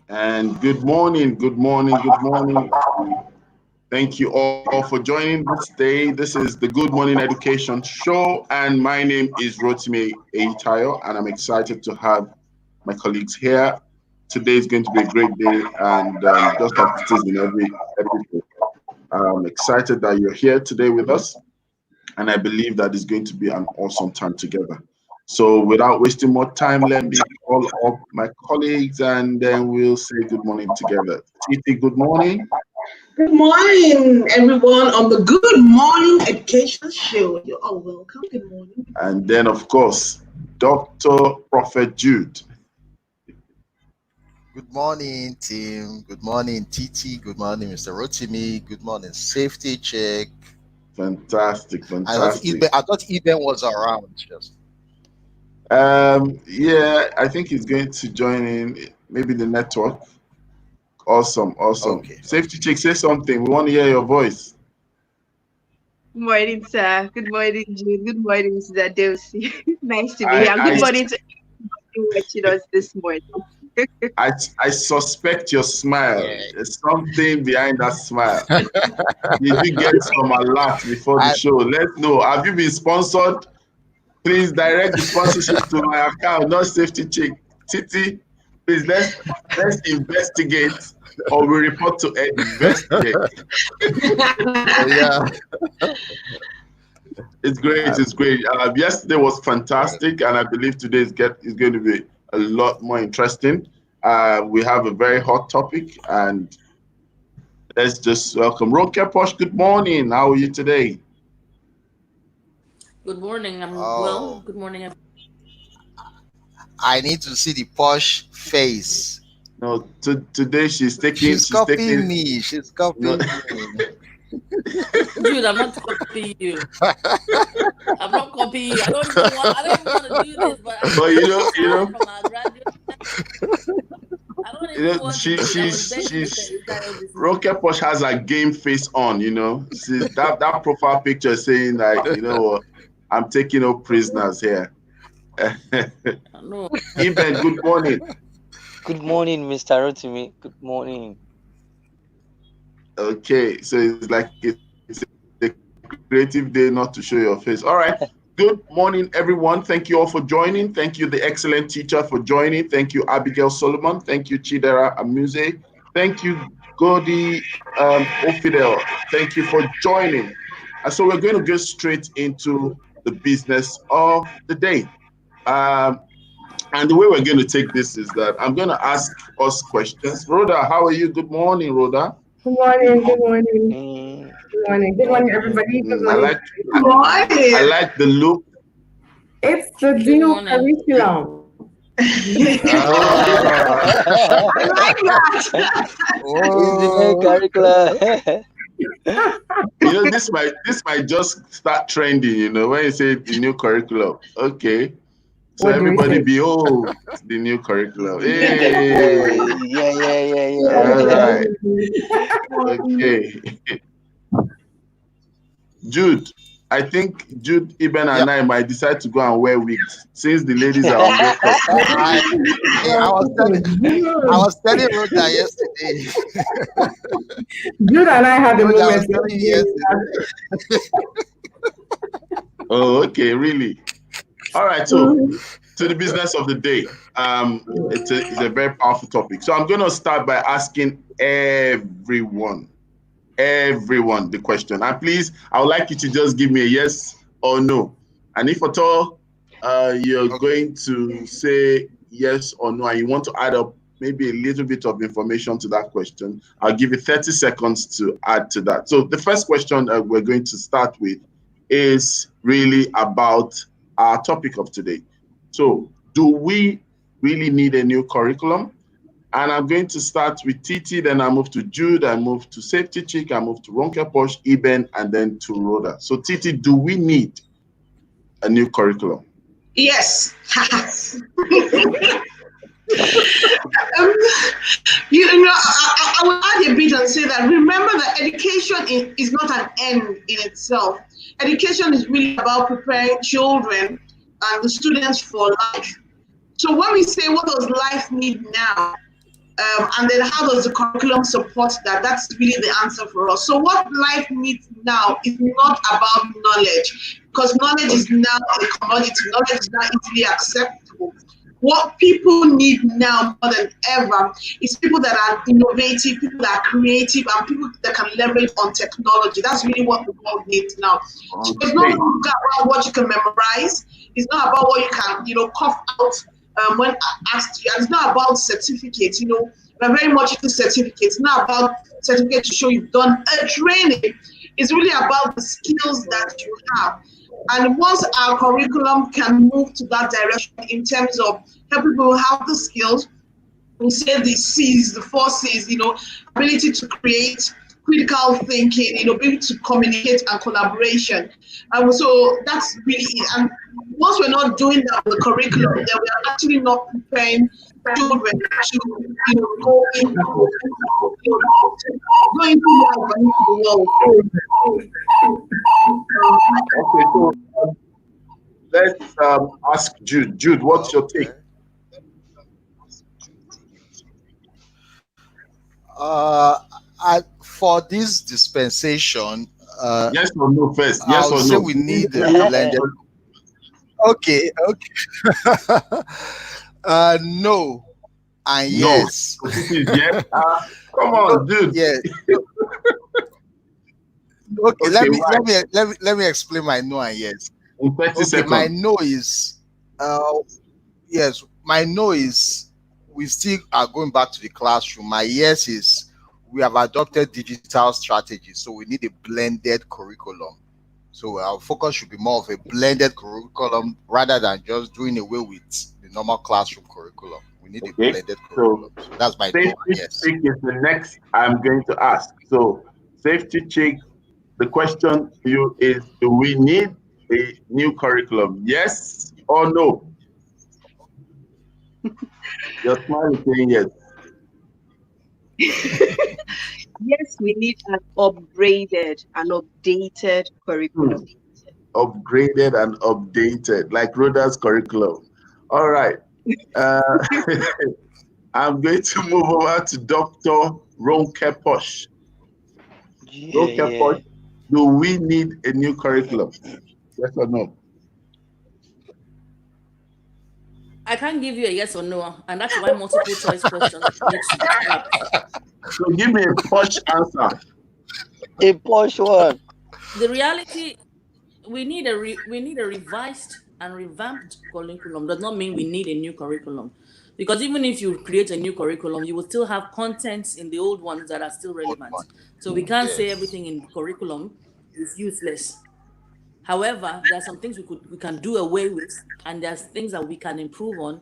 And good morning, good morning, good morning. Thank you all for joining this day. This is the Good Morning Education Show, and my name is Rotimi Eitayo, and I'm excited to have my colleagues here. Today is going to be a great day, and just as it is in every episode, I'm excited that you're here today with us, and I believe that it's going to be an awesome time together. So without wasting more time, let me call up my colleagues and then we'll say good morning together. Titi, good morning. Good morning, everyone, on the Good Morning Education Show. You're all welcome. Good morning. And then, of course, Dr. Prophet Jude. Good morning, team. Good morning, Titi. Good morning, Mr. Rotimi. Good morning, Safety Check. Fantastic. I thought Eben was around. Just. Yeah, I think he's going to join in. Maybe the network. Awesome. Okay. Safety Check, say something. We want to hear your voice. Good morning, sir. Good morning, June. Good morning, Mrs. Adelsi. Nice to be here. Good morning to everyone watching us this morning. I suspect your smile. There's something behind that smile. Did you get some alert before the show? Let's know. Have you been sponsored? Please direct the sponsorship to my account, not Safety Check. Titi, please let's investigate, or we report to investigate. Yeah. It's great. Yesterday was fantastic, and I believe today is going to be a lot more interesting. We have a very hot topic, and let's just welcome Rokia Posh. Good morning. How are you today? Good morning. I'm well. Good morning. I need to see the posh face. No, today she's copying me. She's copying me. Dude, I'm not copying you. I'm not copying you. I don't even want to do this, but you know, from our graduate. I don't even want she's Rocket Posh has a game face on, that profile picture saying like, I'm taking up prisoners here. No. Eben, good morning. Good morning, Mr. Rotimi. Good morning. Okay, so it's like it's a creative day not to show your face. All right. Good morning, everyone. Thank you all for joining. Thank you, the excellent teacher, for joining. Thank you, Abigail Solomon. Thank you, Chidera Amuse. Thank you, Godi Ofidel. Thank you for joining. And so we're going to go straight into the business of the day. Um, and the way we're going to take this is that I'm going to ask us questions. Rhoda, how are you? Good morning, Rhoda. Good morning, good morning, Mm, good morning, good morning, everybody. Good I morning. like I Morning. like the look. It's the Good new morning. curriculum. Ah. I like that. it's the new Oh. curriculum. This might just start trending. When you say the new curriculum. Okay, so What do we everybody say? behold the new curriculum. yeah, Hey, yeah, yeah, yeah, all yeah. right. Okay, Jude. I think Jude, Eben, Yeah. and I might decide to go and wear wigs since the ladies are on makeup. I I was telling Rhoda yesterday. Jude and I had a Rhoda, I moment was telling you yesterday. Oh, okay, really. All right, so yesterday. to the business of the day. It's a very powerful topic. So I'm going to start by asking everyone the question. And please, I would like you to just give me a yes or no. And if at all you're Okay. going to say yes or no, and you want to add up maybe a little bit of information to that question, I'll give you 30 seconds to add to that. So the first question we're going to start with is really about our topic of today. So, do we really need a new curriculum? And I'm going to start with Titi, then I move to Jude, I move to Safety Chick, I move to Ronke Posh, Eben, and then to Rhoda. So, Titi, do we need a new curriculum? Yes. Um, I will add a bit and say that remember that education is not an end in itself. Education is really about preparing children and the students for life. So when we say what does life need now, and then how does the curriculum support that? That's really the answer for us. So what life needs now is not about knowledge, because knowledge is now a commodity. Knowledge is now easily acceptable. What people need now more than ever is people that are innovative, people that are creative, and people that can leverage on technology. That's really what the world needs now. So it's not Okay. about what you can memorize. It's not about what you can, cough out when asked. And it's not about certificates. We're very much into certificates. It's not about certificates to show you've done a training. It's really about the skills that you have. And once our curriculum can move to that direction in terms of helping people have the skills, we say the C's, the four C's, ability to create, critical thinking, ability to communicate and collaboration. So that's really it. And once we're not doing that with the curriculum, then we're actually not preparing children to, go into life and into the world. Okay, so let's ask Jude. Jude, what's your take? Okay. Uh, for this dispensation, Yes or no first? I Yes would or say no? we need a blended. Okay, okay. No and No. yes. So this is yes. Come No, on, dude. yeah. Okay, Okay, why? let me explain my no and yes. In 30 Okay, my seconds. no is yes, my no is we still are going back to the classroom. My yes is we have adopted digital strategies, so we need a blended curriculum. So our focus should be more of a blended curriculum rather than just doing away with the normal classroom curriculum. We need a Okay. blended So curriculum. So that's my no safety and yes. check is the next I'm going to ask. So safety check, the question to you is, do we need a new curriculum? Yes or no? Your smile is saying yes. Yes, we need an upgraded and updated curriculum. Upgraded and updated, like Rhoda's curriculum. All right. Uh, I'm going to move over to Dr. Ronke Posh. Yeah, Ronke yeah. Posh, do we need a new curriculum? Yes or no? I can't give you a yes or no, and that's why multiple choice questions need to be asked. So give me a posh answer. A posh one. The reality, we need a revised and revamped curriculum does not mean we need a new curriculum. Because even if you create a new curriculum, you will still have contents in the old ones that are still Old relevant. one. So we can't say Yes. everything in curriculum is useless. However, there are some things we can do away with, and there's things that we can improve on.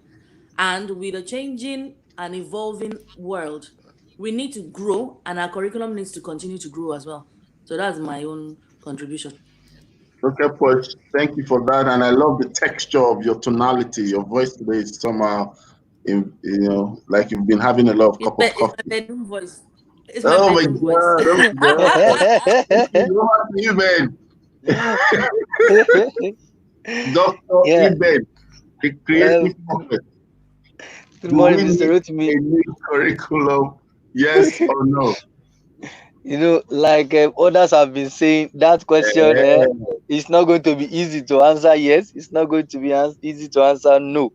And with a changing and evolving world, we need to grow, and our curriculum needs to continue to grow as well. So that's my own contribution. Okay, Push, thank you for that. And I love the texture of your tonality. Your voice today is somehow, like you've been having a lot of cup of It's my coffee. bedroom voice. It's my Oh my bedroom voice. God, oh my God. Over to you, man. Dr. Yeah. Eben, the Well, creative prophet. good Do morning, we Mr. need Rotimi. a new curriculum? Yes or no? Like others have been saying, that question Eh, is not going to be easy to answer. Yes, it's not going to be easy to answer. No.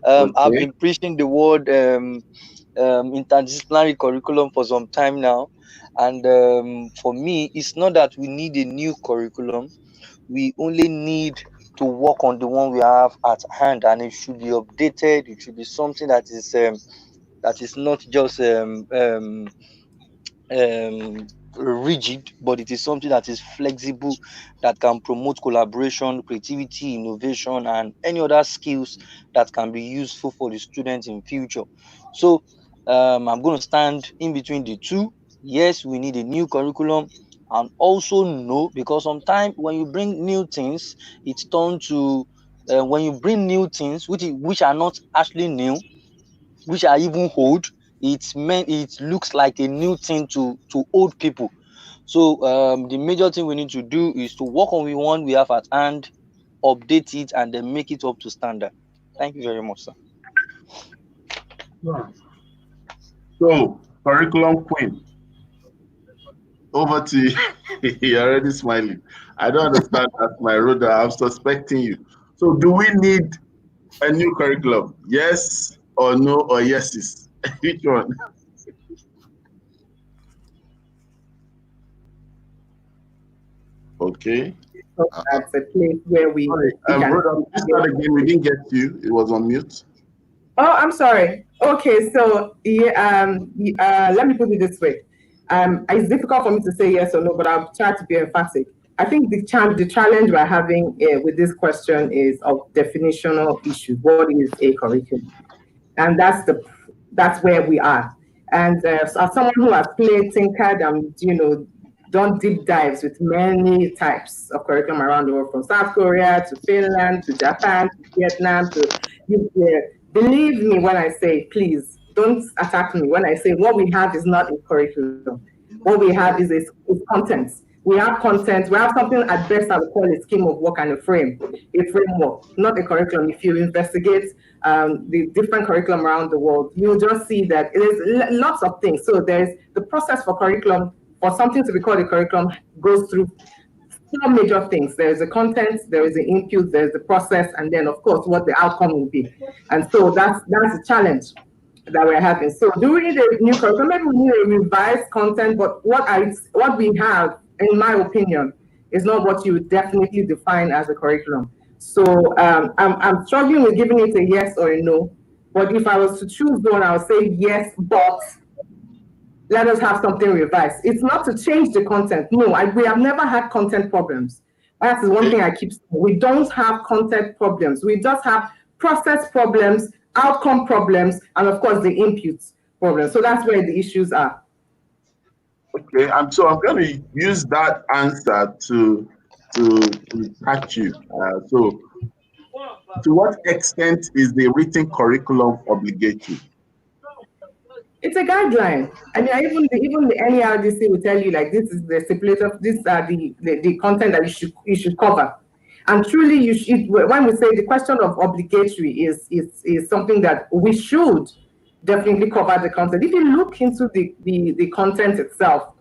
I've okay. been preaching the word interdisciplinary curriculum for some time now, and for me, it's not that we need a new curriculum. We only need to work on the one we have at hand, and it should be updated. It should be something that is not just um, rigid, but it is something that is flexible, that can promote collaboration, creativity, innovation, and any other skills that can be useful for the students in future. So I'm going to stand in between the two. Yes, we need a new curriculum, and also no, because sometimes when you bring new things, it's turned to when you bring new things which are not actually new, which are even old, it looks like a new thing to old people. So the major thing we need to do is to work on the one we have at hand, update it, and then make it up to standard. Thank you very much, sir. So, curriculum queen, over to you. You're already smiling. I don't understand that, my Rhoda. I'm suspecting you. So, do we need a new curriculum? Yes or no or yeses? Which one? Okay. So that's a place where Sorry, we can. Rhoda, just start again. We didn't get you. It was on mute. Oh, I'm sorry. Okay, so yeah, let me put it this way. It's difficult for me to say yes or no, but I'll try to be emphatic. I think the challenge we're having with this question is of definitional issues. What is a curriculum? And that's where we are. And so as someone who has played, tinkered, and done deep dives with many types of curriculum around the world, from South Korea to Finland to Japan to Vietnam to UK. Believe me when I say, please don't attack me when I say what we have is not a curriculum. What we have is content. We have content. We have something at best I would call a scheme of work and a framework, not a curriculum. If you investigate the different curriculum around the world, you'll just see that it is lots of things. So there's the process for curriculum. For something to be called a curriculum goes through four major things. There is the content, there is the input, there is the process, and then of course what the outcome will be. And so that's the challenge that we're having. So do we need a new curriculum? Maybe we need a revised content, but what we have, in my opinion, is not what you would definitely define as a curriculum. So I'm struggling with giving it a yes or a no. But if I was to choose one, I would say yes, but let us have something revised. It's not to change the content. No, we have never had content problems. That's one thing I keep saying. We don't have content problems. We just have process problems, outcome problems, and of course the inputs problems. So that's where the issues are. Okay, so I'm going to use that answer to catch you. So, to what extent is the written curriculum obligatory? It's a guideline. I mean, even the NERDC will tell you like this is the stipulated. These are the content that you should cover. And truly, you should. When we say the question of obligatory is something that we should definitely cover the content. If you look into the content itself,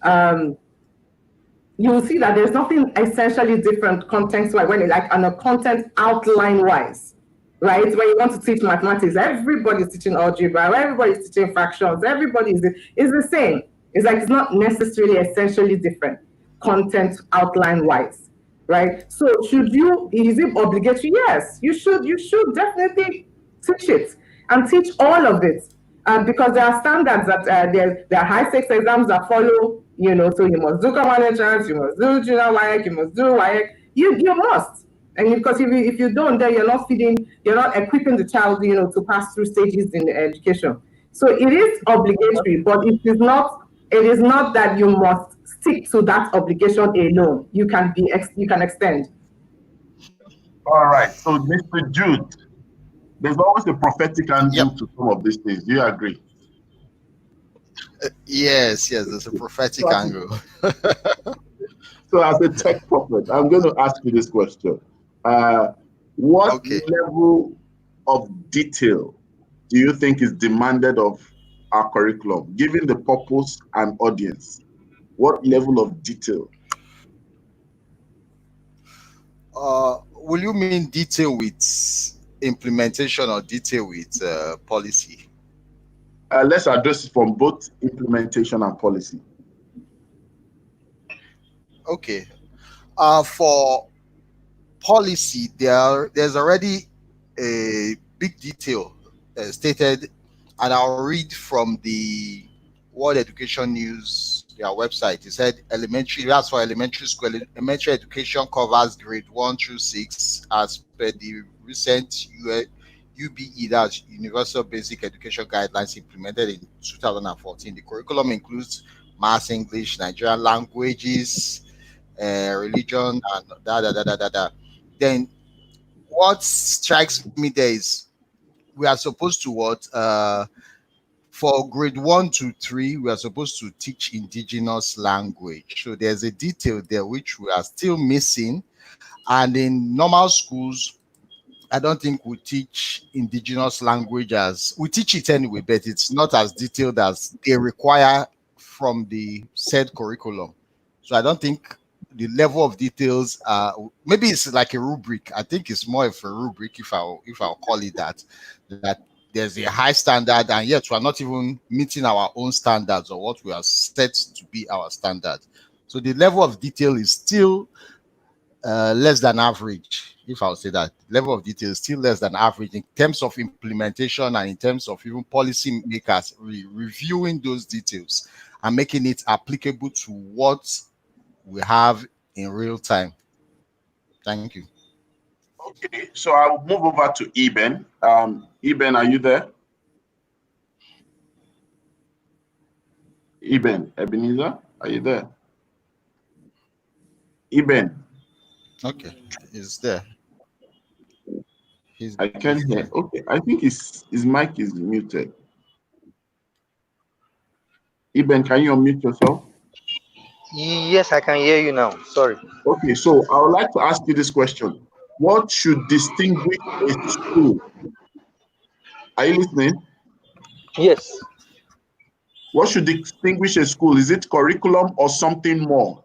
you will see that there's nothing essentially different context-wise when like on a content outline-wise, right? When you want to teach mathematics, everybody's teaching algebra, everybody's teaching fractions, everybody is the same. It's like it's not necessarily essentially different content outline-wise. right? So is it obligatory? Yes, you should definitely teach it and teach all of it. Because there are standards that there are high stakes exams that follow, so you must do common entrance, you must do junior WAEC, you must do WAEC, you must. And because if you don't, then you're not equipping the child, to pass through stages in education. So it is obligatory, but it is not that you must stick to that obligation alone. You can extend. All right. So, Mr. Jude, there's always a prophetic Yep. angle to some of these things. Do you agree? Yes, there's a prophetic angle. So, as a tech prophet, I'm going to ask you this question. What Okay. level of detail do you think is demanded of our curriculum, given the purpose and audience? What level of detail? Will you mean detail with implementation or detail with policy? Let's address it from both implementation and policy. Okay. For policy, there's already a big detail stated, and I'll read from the World Education News, their website. It said that's for elementary school. Elementary education covers grade 1 through 6 as per the recent UBE, that's Universal Basic Education Guidelines, implemented in 2014. The curriculum includes maths, English, Nigerian languages, religion, and da. Then what strikes me there is we are supposed to for grade 1 to 3, we are supposed to teach indigenous language. So there's a detail there which we are still missing. And in normal schools, I don't think we teach indigenous language as we teach it anyway, but it's not as detailed as they require from the said curriculum. So I don't think the level of details maybe it's like a rubric. I think it's more of a rubric, if I'll call it that there's a high standard, and yet we're not even meeting our own standards or what we are set to be our standard. So the level of detail is still less than average, if I'll say that. Level of detail is still less than average in terms of implementation and in terms of even policy makers reviewing those details and making it applicable to what we have in real time. Thank you. Okay, so I'll move over to Eben. Eben, are you there? Ebenezer, are you there? Eben. Okay, he's there. I can't hear. Okay, I think his mic is muted. Eben, can you unmute yourself? Yes, I can hear you now. Sorry. Okay, so I would like to ask you this question. What should distinguish a school? Are you listening? Yes. What should distinguish a school? Is it curriculum or something more?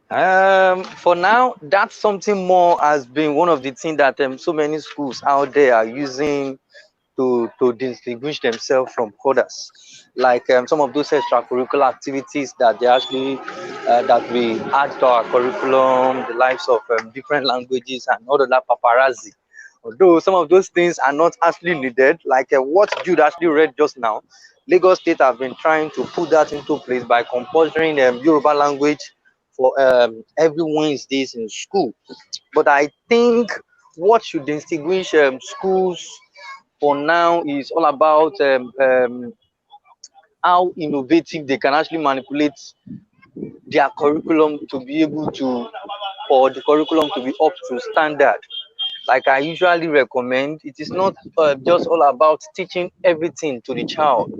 For now, that something more has been one of the things that so many schools out there are using to distinguish themselves from others. Like some of those extracurricular activities that they actually that we add to our curriculum, the likes of different languages and all of that paparazzi. Although some of those things are not actually needed, like what Jude actually read just now, Lagos State have been trying to put that into place by compulsoring Yoruba language for every Wednesdays in school. But I think what should distinguish schools for now is all about how innovative they can actually manipulate their curriculum to be able to, or the curriculum to be up to standard. Like I usually recommend, it is not just all about teaching everything to the child,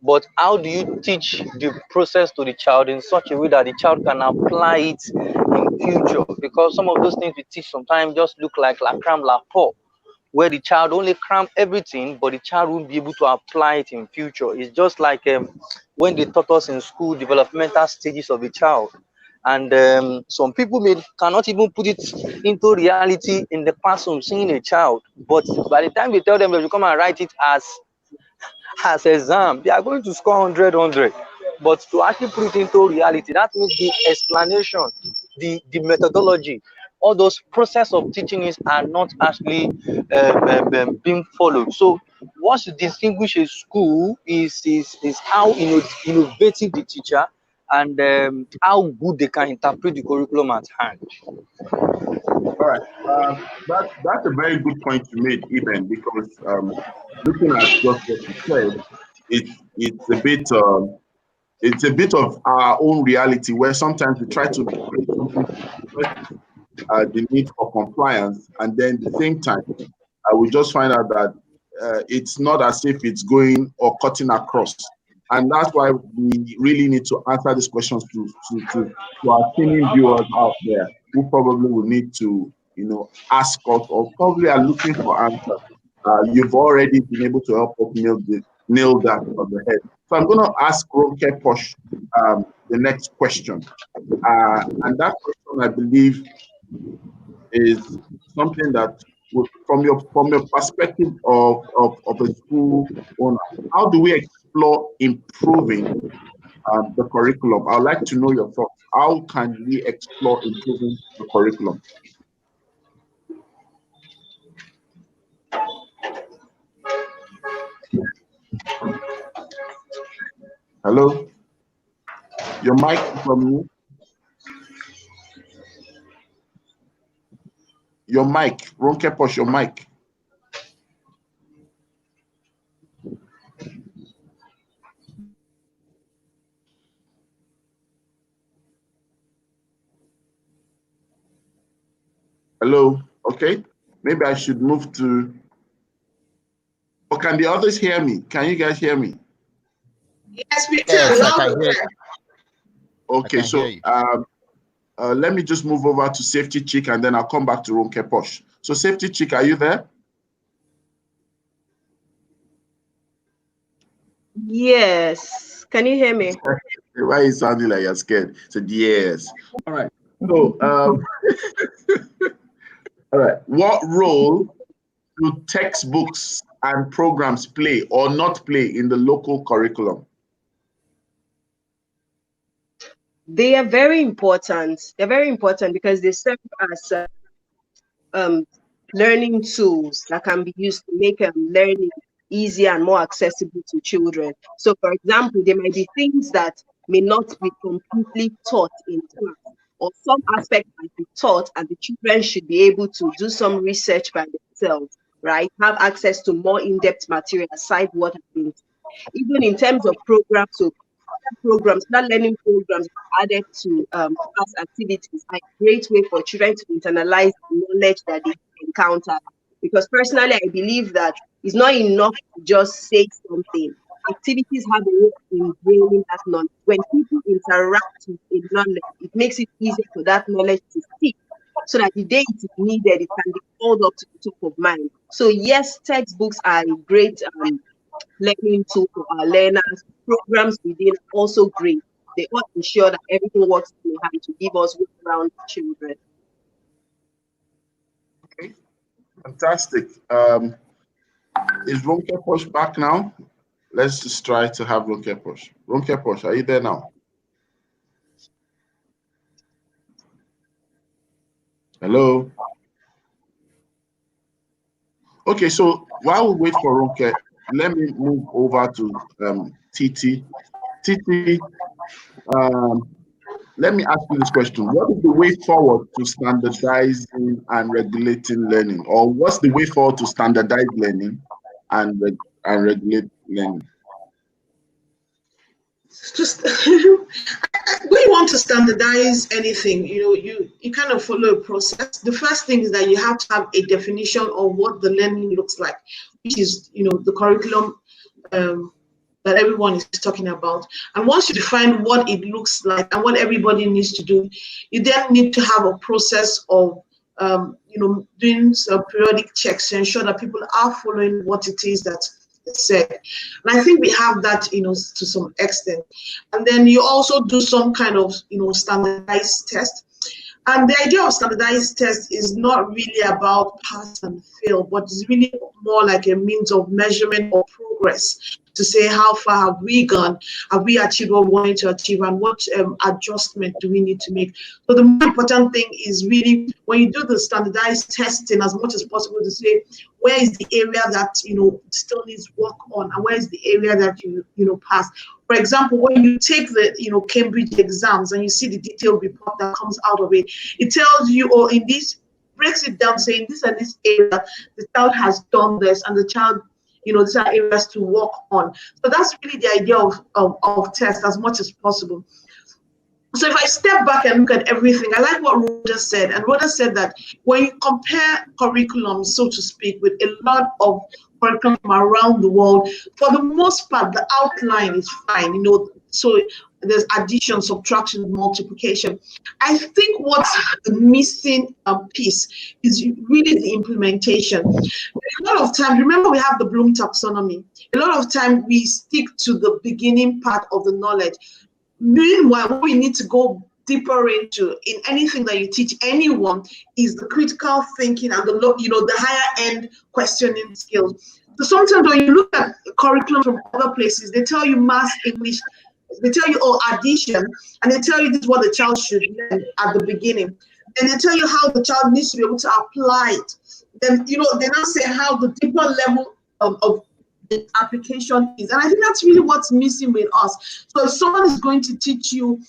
but how do you teach the process to the child in such a way that the child can apply it in future? Because some of those things we teach sometimes just look like la cram la pop, where the child only cram everything, but the child won't be able to apply it in future. It's just like when they taught us in school developmental stages of the child. And some people cannot even put it into reality in the classroom, seeing a child. But by the time they tell them that you come and write it as exam, they are going to score 100. But to actually put it into reality, that means the explanation, the methodology, all those process of teaching is are not actually being followed. So what should distinguish a school is how innovative the teacher and how good they can interpret the curriculum at hand. All right. That's a very good point you made, Eben, because looking at just what you said, it's a bit it's a bit of our own reality where sometimes we try to create something the need for compliance, and then at the same time, we just find out that it's not as if it's going or cutting across. And that's why we really need to answer these questions to our teaming viewers out there who probably will need to, ask us or probably are looking for answers. You've already been able to help us nail that on the head. So I'm going to ask Ronke Posh the next question. And that question, I believe, is something that from your perspective of a school owner, how do we explore improving the curriculum? I'd like to know your thoughts. How can we explore improving the curriculum? Hello? Your mic is from you. Your mic, Ronke Posh, your mic. Hello, okay. Maybe I should move to, or can the others hear me? Can you guys hear me? Yes, we can. Yes, I can hear you. Okay, so let me just move over to Safety Chick and then I'll come back to Ronke Posh. So Safety Chick, are you there? Yes. Can you hear me? Why are you sounding like you're scared? Said yes. All right. So, all right. What role do textbooks and programs play or not play in the local curriculum? They are very important. They're very important because they serve as learning tools that can be used to make learning easier and more accessible to children. So, for example, there might be things that may not be completely taught in class, or some aspects might be taught, and the children should be able to do some research by themselves, right? Have access to more in-depth material aside what has been. Even in terms of programs, so programs, not learning programs added to class activities are a great way for children to internalize the knowledge that they encounter. Because personally, I believe that it's not enough to just say something. Activities have a way of ingraining that knowledge. When people interact with a knowledge, it makes it easier for that knowledge to stick, so that the day it is needed, it can be called up to the top of mind. So yes, textbooks are a great learning tool for our learners. Programs within are also great. They ought to ensure that everything works in hand to give us well-rounded children. Okay, fantastic. Is Ronke Posh back now? Let's just try to have Ronke Posh. Ronke Posh, are you there now? Hello? Okay, so while we wait for Ronke, let me move over to Titi. Titi, let me ask you this question. What is the way forward to standardizing and regulating learning? Or what's the way forward to standardize learning and regulate learning? Just when you want to standardize anything, you kind of follow a process. The first thing is that you have to have a definition of what the learning looks like, which is the curriculum that everyone is talking about. And once you define what it looks like and what everybody needs to do, you then need to have a process of doing some periodic checks to ensure that people are following what it is that said. And I think we have that, to some extent. And then you also do some kind of, standardized test. And the idea of standardized test is not really about pass and fail, but it's really more like a means of measurement of progress. to say how far have we gone, have we achieved what we wanted to achieve, and what adjustment do we need to make. So the more important thing is really when you do the standardized testing as much as possible to say where is the area that still needs work on, and where is the area that you pass. For example, when you take the Cambridge exams and you see the detailed report that comes out of it, it tells you, or in this breaks it down saying this and this area the child has done this, and the child, these are areas to work on. So that's really the idea of test as much as possible. So if I step back and look at everything, I like what Rhoda said. And Rhoda said that when you compare curriculums, so to speak, with a lot of curriculum from around the world, for the most part, the outline is fine, so there's addition, subtraction, multiplication. I think what's the missing piece is really the implementation. A lot of times, remember we have the Bloom taxonomy. A lot of time we stick to the beginning part of the knowledge. Meanwhile, what we need to go deeper into in anything that you teach anyone is the critical thinking and the higher end questioning skills. So sometimes when you look at curriculum from other places, they tell you math, English, they tell you addition, and they tell you this is what the child should learn at the beginning. Then they tell you how the child needs to be able to apply it. Then they now say how the deeper level of the application is, and I think that's really what's missing with us. So if someone is going to teach you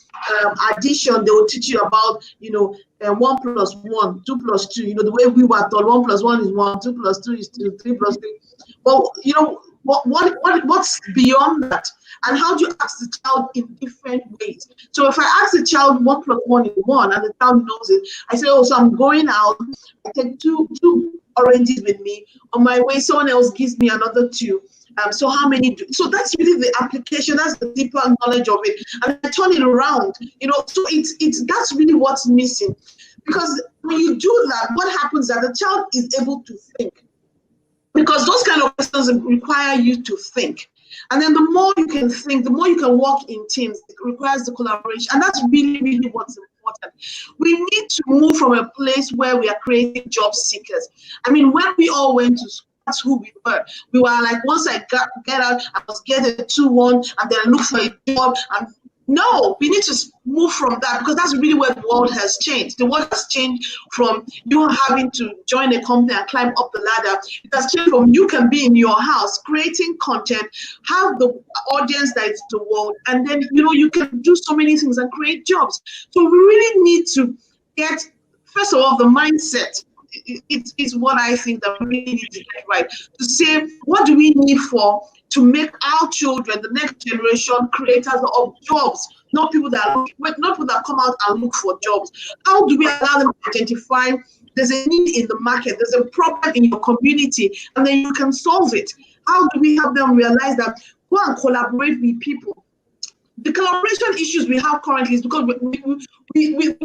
addition, they will teach you about 1 plus 1, 2 plus 2. The way we were taught, 1 plus 1 is 1, 2 plus 2 is 2, 3 plus 3. Well, what's beyond that? And how do you ask the child in different ways? So if I ask the child 1 plus 1 is 1, and the child knows it, I say, so I'm going out, I take two oranges with me. On my way, someone else gives me another 2. So how many? So that's really the application. That's the deeper knowledge of it, and I turn it around. So it's that's really what's missing, because when you do that, what happens is that the child is able to think, because those kind of questions require you to think. And then the more you can think, the more you can work in teams. It requires the collaboration, and that's really, really what's important. We need to move from a place where we are creating job seekers. I mean, when we all went to school, that's who we were. We were like, once I get out, I must get a 2-1 and then look for a job. And no, we need to move from that, because that's really where the world has changed. The world has changed from you having to join a company and climb up the ladder. It has changed from you can be in your house creating content, have the audience that is the world, and then you can do so many things and create jobs. So we really need to get, first of all, the mindset. It's what I think that we really need to get right, to say what do we need to make our children, the next generation, creators of jobs, not people that come out and look for jobs. How do we allow them to identify there's a need in the market, there's a problem in your community, and then you can solve it? How do we help them realize that go and collaborate with people? The collaboration issues we have currently is because we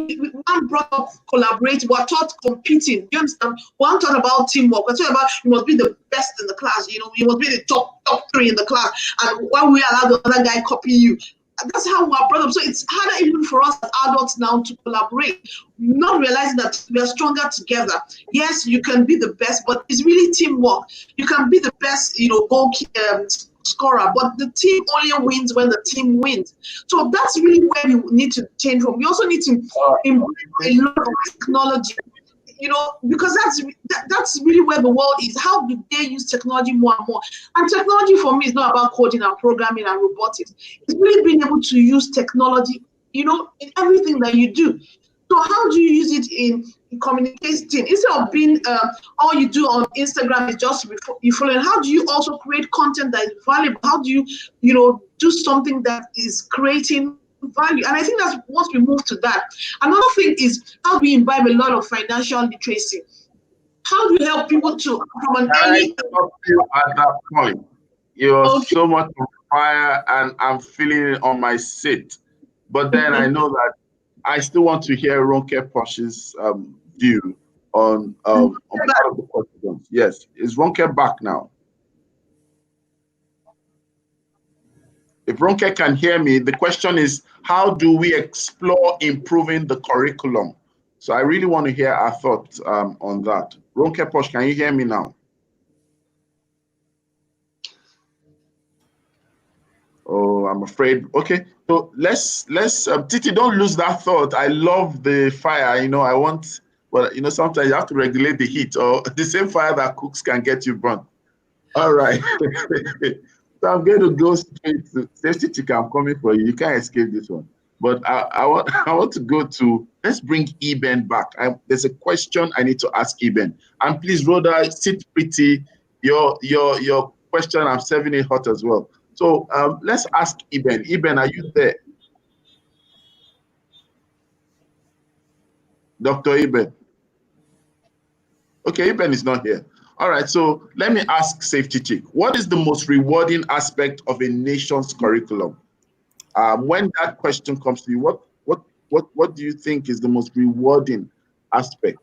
brought up collaborating, we're taught competing. You understand? We're taught about teamwork. We're taught about you must be the best in the class. You must be the top 3 in the class. And why we allow the other guy copy you? That's how we're brought up. So it's harder even for us as adults now to collaborate, not realizing that we are stronger together. Yes, you can be the best, but it's really teamwork. You can be the best, goal scorer, but the team only wins when the team wins. So that's really where we need to change from. We also need to embrace a lot of technology, because that's really where the world is. How do they use technology more and more? And technology for me is not about coding and programming and robotics. It's really being able to use technology, in everything that you do. So how do you use it in communicating? Instead of being all you do on Instagram is just you following, how do you also create content that is valuable? How do you, do something that is creating value? And I think that's once we move to that. Another thing is how do we imbibe a lot of financial literacy? How do you help people to from an early you at that point? You're so much on fire, and I'm feeling it on my seat. But then I know that I still want to hear Ronke Posh's view on part of the questions. Yes, is Ronke back now? If Ronke can hear me, the question is, how do we explore improving the curriculum? So I really want to hear our thoughts on that. Ronke Posh, can you hear me now? Oh, I'm afraid. Okay, so let's Titi, don't lose that thought. I love the fire. I want. Well, sometimes you have to regulate the heat, or the same fire that cooks can get you burnt. All right. So I'm going to go straight to safety chicken. I'm coming for you. You can't escape this one. But I want I want to go to, let's bring Eben back. There's a question I need to ask Eben. And please, Rhoda, sit pretty. Your question, I'm serving it hot as well. So let's ask Eben. Eben, are you there? Dr. Eben. Okay, Eben is not here. All right, so let me ask Safety Chick. What is the most rewarding aspect of a nation's curriculum? When that question comes to you, what do you think is the most rewarding aspect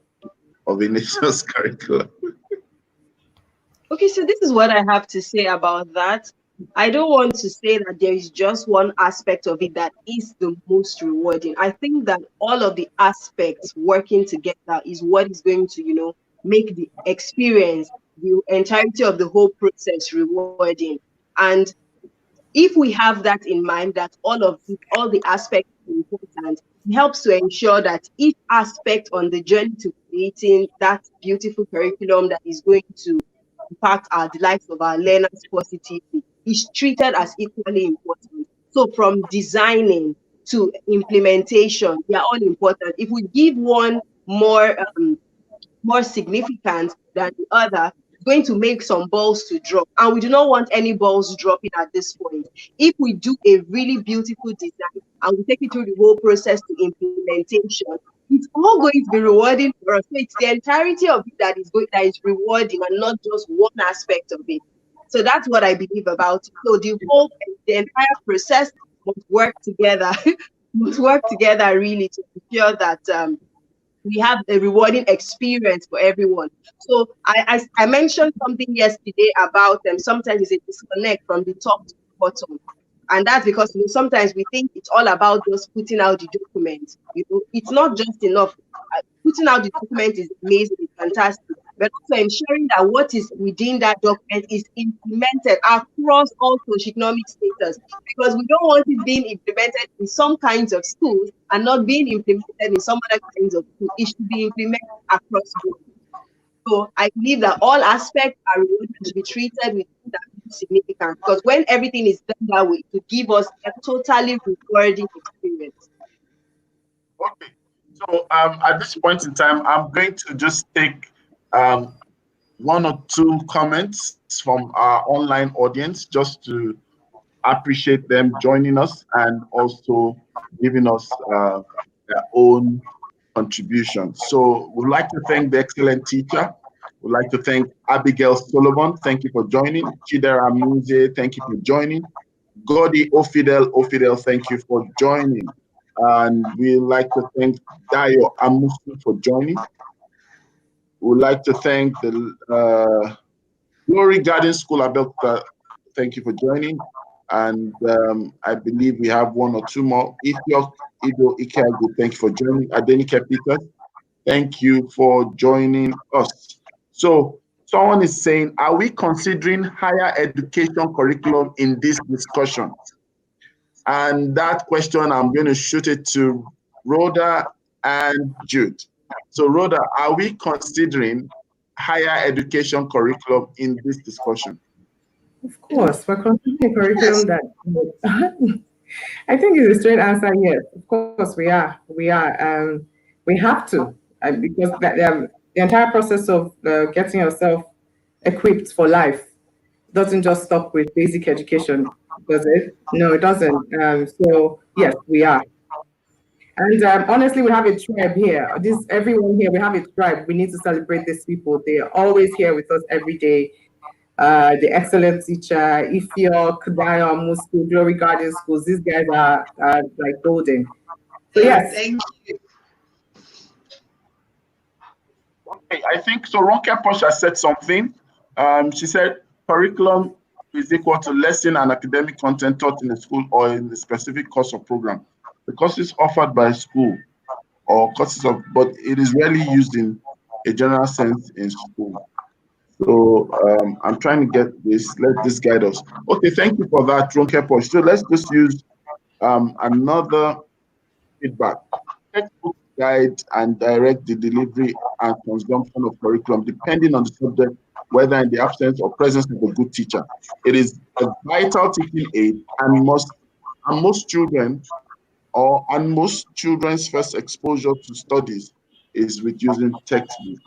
of a nation's curriculum? Okay, so this is what I have to say about that. I don't want to say that there is just one aspect of it that is the most rewarding. I think that all of the aspects working together is what is going to, make the experience, the entirety of the whole process rewarding. And if we have that in mind, that all the aspects are important, it helps to ensure that each aspect on the journey to creating that beautiful curriculum that is going to impact the lives of our learners positively is treated as equally important. So from designing to implementation, they are all important. If we give one more significant than the other, it's going to make some balls to drop. And we do not want any balls dropping at this point. If we do a really beautiful design and we take it through the whole process to implementation, it's all going to be rewarding for us. So it's the entirety of it that is rewarding, and not just one aspect of it. So that's what I believe about it. So the entire process must work together, must work together really to ensure that we have a rewarding experience for everyone. So I mentioned something yesterday about sometimes it's a disconnect from the top to the bottom. And that's because sometimes we think it's all about just putting out the document. It's not just enough. Putting out the document is amazing, it's fantastic. But also ensuring that what is within that document is implemented across all socioeconomic status. Because we don't want it being implemented in some kinds of schools and not being implemented in some other kinds of schools. It should be implemented across board. So I believe that all aspects are rewarded to be treated with that significance, because when everything is done that way, to give us a totally rewarding experience. Okay. So at this point in time, I'm going to just take one or two comments from our online audience just to appreciate them joining us and also giving us their own contribution. So we'd like to thank the excellent teacher. We'd like to thank Abigail Solomon. Thank you for joining. Chidera Muze, thank you for joining. Godi Ofidel, thank you for joining. And we'd like to thank Dayo Amusu for joining. We'd like to thank the Glory Garden School Abeokuta. Thank you for joining. And I believe we have one or two more. Ido Ikeagu, thank you for joining. Adenike Peters, thank you for joining us. So someone is saying, are we considering higher education curriculum in this discussion? And that question, I'm going to shoot it to Rhoda and Jude. So Rhoda, are we considering higher education curriculum in this discussion? Of course, we're considering a curriculum that I think is a straight answer. Yes, of course we are. We have to, because the entire process of getting yourself equipped for life doesn't just stop with basic education, does it? No, it doesn't. So yes, we are. And honestly, we have a tribe here. Everyone here, we have a tribe. We need to celebrate these people. They are always here with us every day. The excellent teacher, Ifio, Kudayo, Musu, Glory Garden Schools. These guys are like golden. So yes. Thank you. Okay, I think so. Ronke Posha said something. She said curriculum is equal to lesson and academic content taught in the school or in the specific course or program. The courses offered by school or courses of, but it is rarely used in a general sense in school. So I'm trying to get this. Let this guide us. Okay, thank you for that, Ronke Posh. So let's just use another feedback. Textbook guide and direct the delivery and consumption of curriculum depending on the subject, whether in the absence or presence of a good teacher. It is a vital teaching aid and most children and most children's first exposure to studies is with using textbook.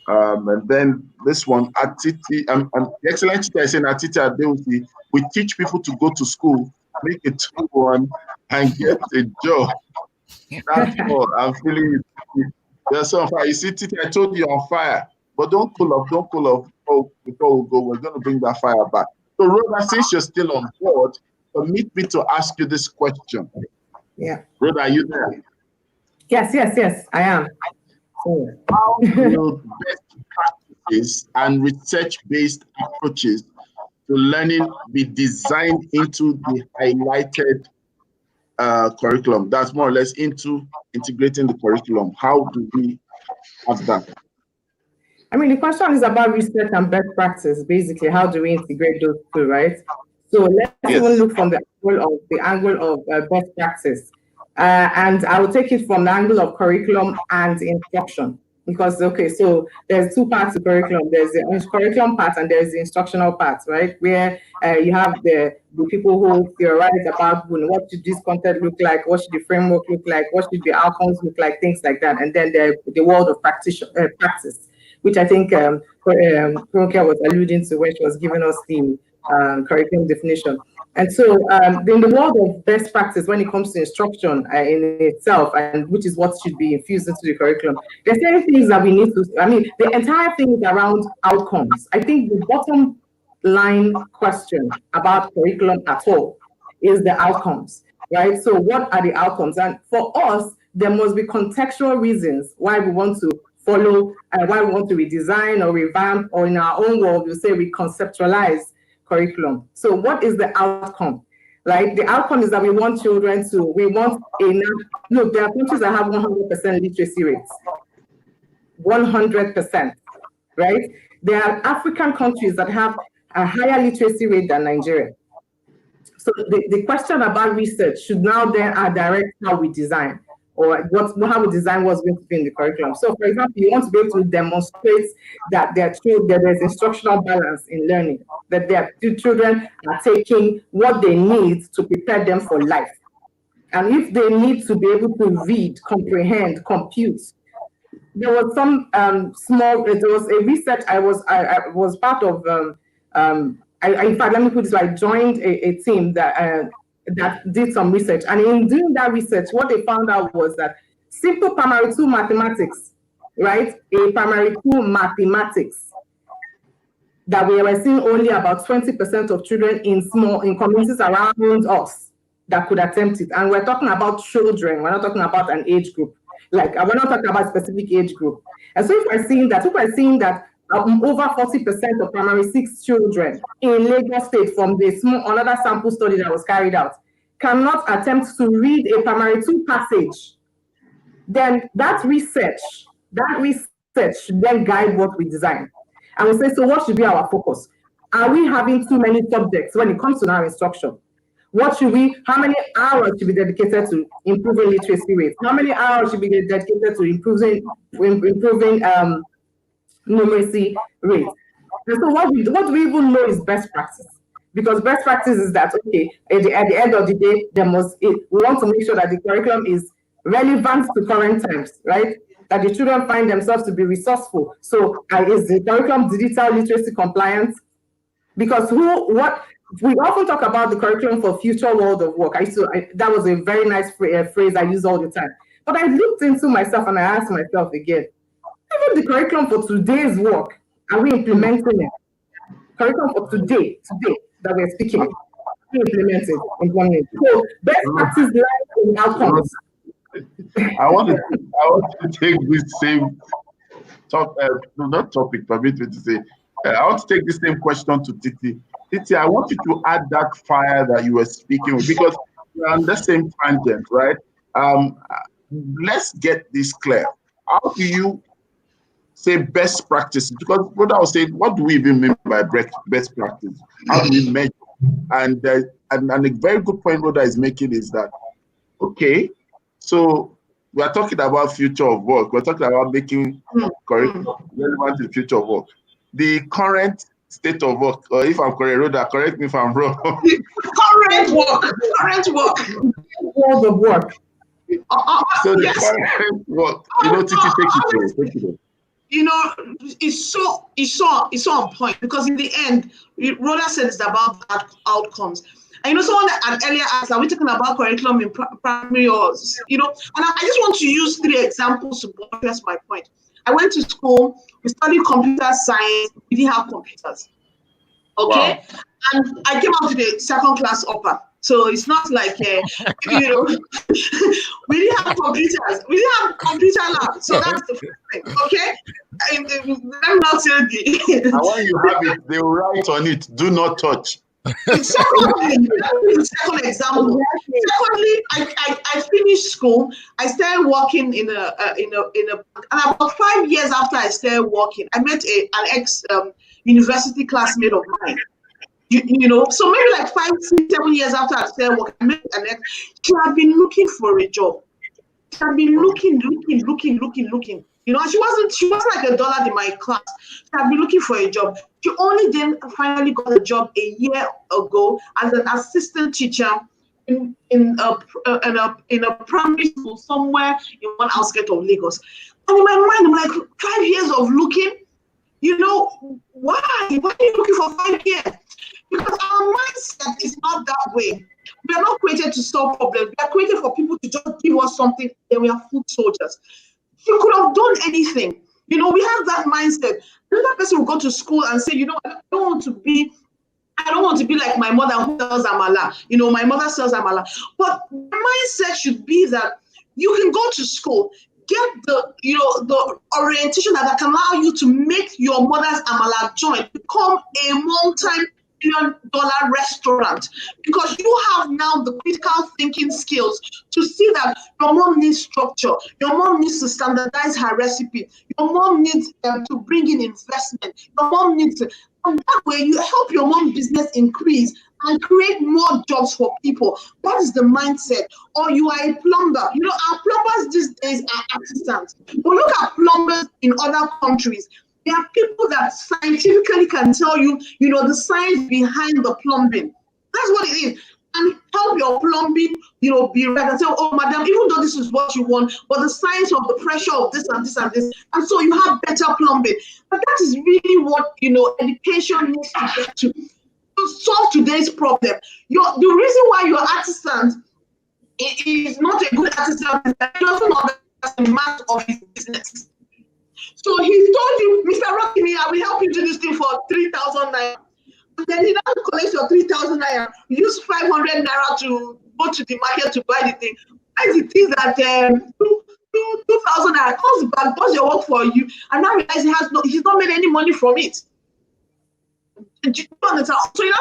And then this one, Atiti, the excellent teacher is saying Atiti Adeusi, we teach people to go to school, make a 2-1 and get a job. That's all. I'm feeling it. There's some fire. You see, Titi, I told you on fire, but don't cool off, don't cool off. Before we go, we're going to bring that fire back. So, Rhoda, since you're still on board, permit me to ask you this question. Yeah. Rhoda, are you there? Yes, I am. How will best practices and research-based approaches to learning be designed into the highlighted curriculum? That's more or less into integrating the curriculum. How do we have that? I mean, the question is about research and best practice. Basically, how do we integrate those two, right? So let's even look from the angle of best practice, and I will take it from the angle of curriculum and instruction. Because so there's two parts to curriculum. There's the curriculum part and there's the instructional part, right? Where you have the people who theorize about what should this content look like, what should the framework look like, what should the outcomes look like, things like that. And then the world of practice, which I think Ronke was alluding to when she was giving us the curriculum definition. And so in the world of best practice, when it comes to instruction in itself, and which is what should be infused into the curriculum, there's certain things that we need to, the entire thing is around outcomes. I think the bottom line question about curriculum at all is the outcomes, right? So what are the outcomes? And for us, there must be contextual reasons why we want to follow and why we want to redesign or revamp, or in our own world, we say we conceptualize curriculum. So what is the outcome? Right? The outcome is that we want children to, look, there are countries that have 100% literacy rates. 100%, right? There are African countries that have a higher literacy rate than Nigeria. So the question about research should now then direct how we design, or how we design what's going to be in the curriculum. So, for example, you want to be able to demonstrate that there's instructional balance in learning, that their children are taking what they need to prepare them for life. And if they need to be able to read, comprehend, compute, there was some there was a research I was part of. In fact, let me put this way: I joined a team that did some research, and in doing that research, what they found out was that simple primary 2 mathematics, right? A primary 2 mathematics, that we were seeing only about 20% of children in communities around us that could attempt it, and we're talking about children. We're not talking about an age group. Like, we're not talking about a specific age group. And so if we're seeing that over 40% of primary 6 children in Lagos State, from another sample study that was carried out, cannot attempt to read a primary 2 passage, then that research should then guide what we design. And we say, so what should be our focus? Are we having too many subjects when it comes to our instruction? How many hours should be dedicated to improving literacy rates? How many hours should be dedicated to improving numeracy rates? And so what do we even know is best practice? Because best practice is that, okay, at the end of the day, we want to make sure that the curriculum is relevant to current times, right? That the children find themselves to be resourceful. So is the curriculum digital literacy compliant? Because we often talk about the curriculum for future world of work. That was a very nice phrase I use all the time. But I looked into myself and I asked myself again, even the curriculum for today's work, are we implementing it? Curriculum for today that we're speaking, we implementing. So best practice lies in outcomes. I want to take this same not topic, permit me to say. I want to take the same question to Titi. Titi, I want you to add that fire that you were speaking with, because we're on the same tangent, right? Let's get this clear. How do you say best practice, because brother was saying, what do we even mean by best practice? How do we measure? And a very good point brother is making is that, okay, so we are talking about future of work. We're talking about making curriculum relevant to the future of work. The current state of work, or if I'm correct, Rhoda, correct me if I'm wrong. Current work. World of work. So the Yes. current work, Titi, take it away. It's so on point, because in the end, Rhoda said it's about outcomes. And someone that earlier asked, are we talking about curriculum in primary or, and I just want to use 3 examples to buttress my point. I went to school, we studied computer science, we didn't have computers. Okay? Wow. And I came out to the second class upper. So it's not like, we didn't have computers. We didn't have computer labs. So that's the first thing, okay? Let me not say the... And when you have it, they will write on it, do not touch. Secondly, second example. Secondly, I finished school. I started working in a and about 5 years after I started working, I met an ex university classmate of mine. So maybe like 5, 6, 7 years after I started working, I met an ex. She had been looking for a job. She had been looking. She wasn't like a dollar in my class. She had been looking for a job. She only then finally got a job a year ago as an assistant teacher in a primary school somewhere in one outskirt of Lagos. And in my mind, I'm like, 5 years of looking. Why? Why are you looking for 5 years? Because our mindset is not that way. We are not created to solve problems. We are created for people to just give us something, then we are foot soldiers. You could have done anything. We have that mindset. Another person will go to school and say, I don't want to be like my mother who sells amala. My mother sells amala. But the mindset should be that you can go to school, get the orientation that can allow you to make your mother's amala joint become a multi-million-dollar restaurant, because you have now the critical thinking skills to see that your mom needs structure, your mom needs to standardize her recipe, your mom needs to bring in investment, your mom needs to, and that way you help your mom business increase and create more jobs for people. That is the mindset. Or you are a plumber. Our plumbers these days are artisans. But look at plumbers in other countries. There are people that scientifically can tell you, the science behind the plumbing. That's what it is. And help your plumbing, be right and say, oh, madam, even though this is what you want, but the science of the pressure of this and this and this, and so you have better plumbing. But that is really what, education needs to get to solve today's problem. The reason why your artisan is not a good artisan is that he doesn't understand the math of his business. So he told you, Mr. Rocky, I will help you do this thing for 3,000 naira. And then he doesn't collect your 3,000 naira. Use 500 naira to go to the market to buy the thing. Buy the thing that 2,000 naira comes back, does your work for you, and now realize he's not made any money from it. So you now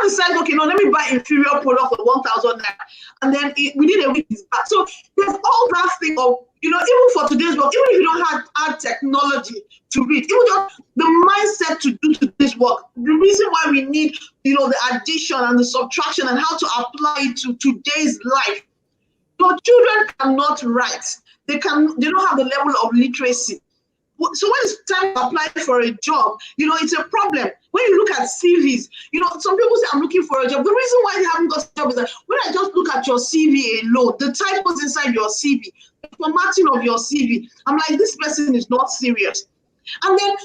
decide, okay, no, let me buy inferior product for 1,000 naira, and then within a week it's back. So there's all that thing of, even for today's work, even if you don't have technology to read, even just the mindset to do today's work, the reason why we need, the addition and the subtraction and how to apply it to today's life. Your children cannot write. They don't have the level of literacy. So when it's time to apply for a job, it's a problem. When you look at CVs, some people say, I'm looking for a job. The reason why they haven't got a job is that when I just look at your CV alone, the typos inside your CV, the formatting of your CV, I'm like, this person is not serious. And then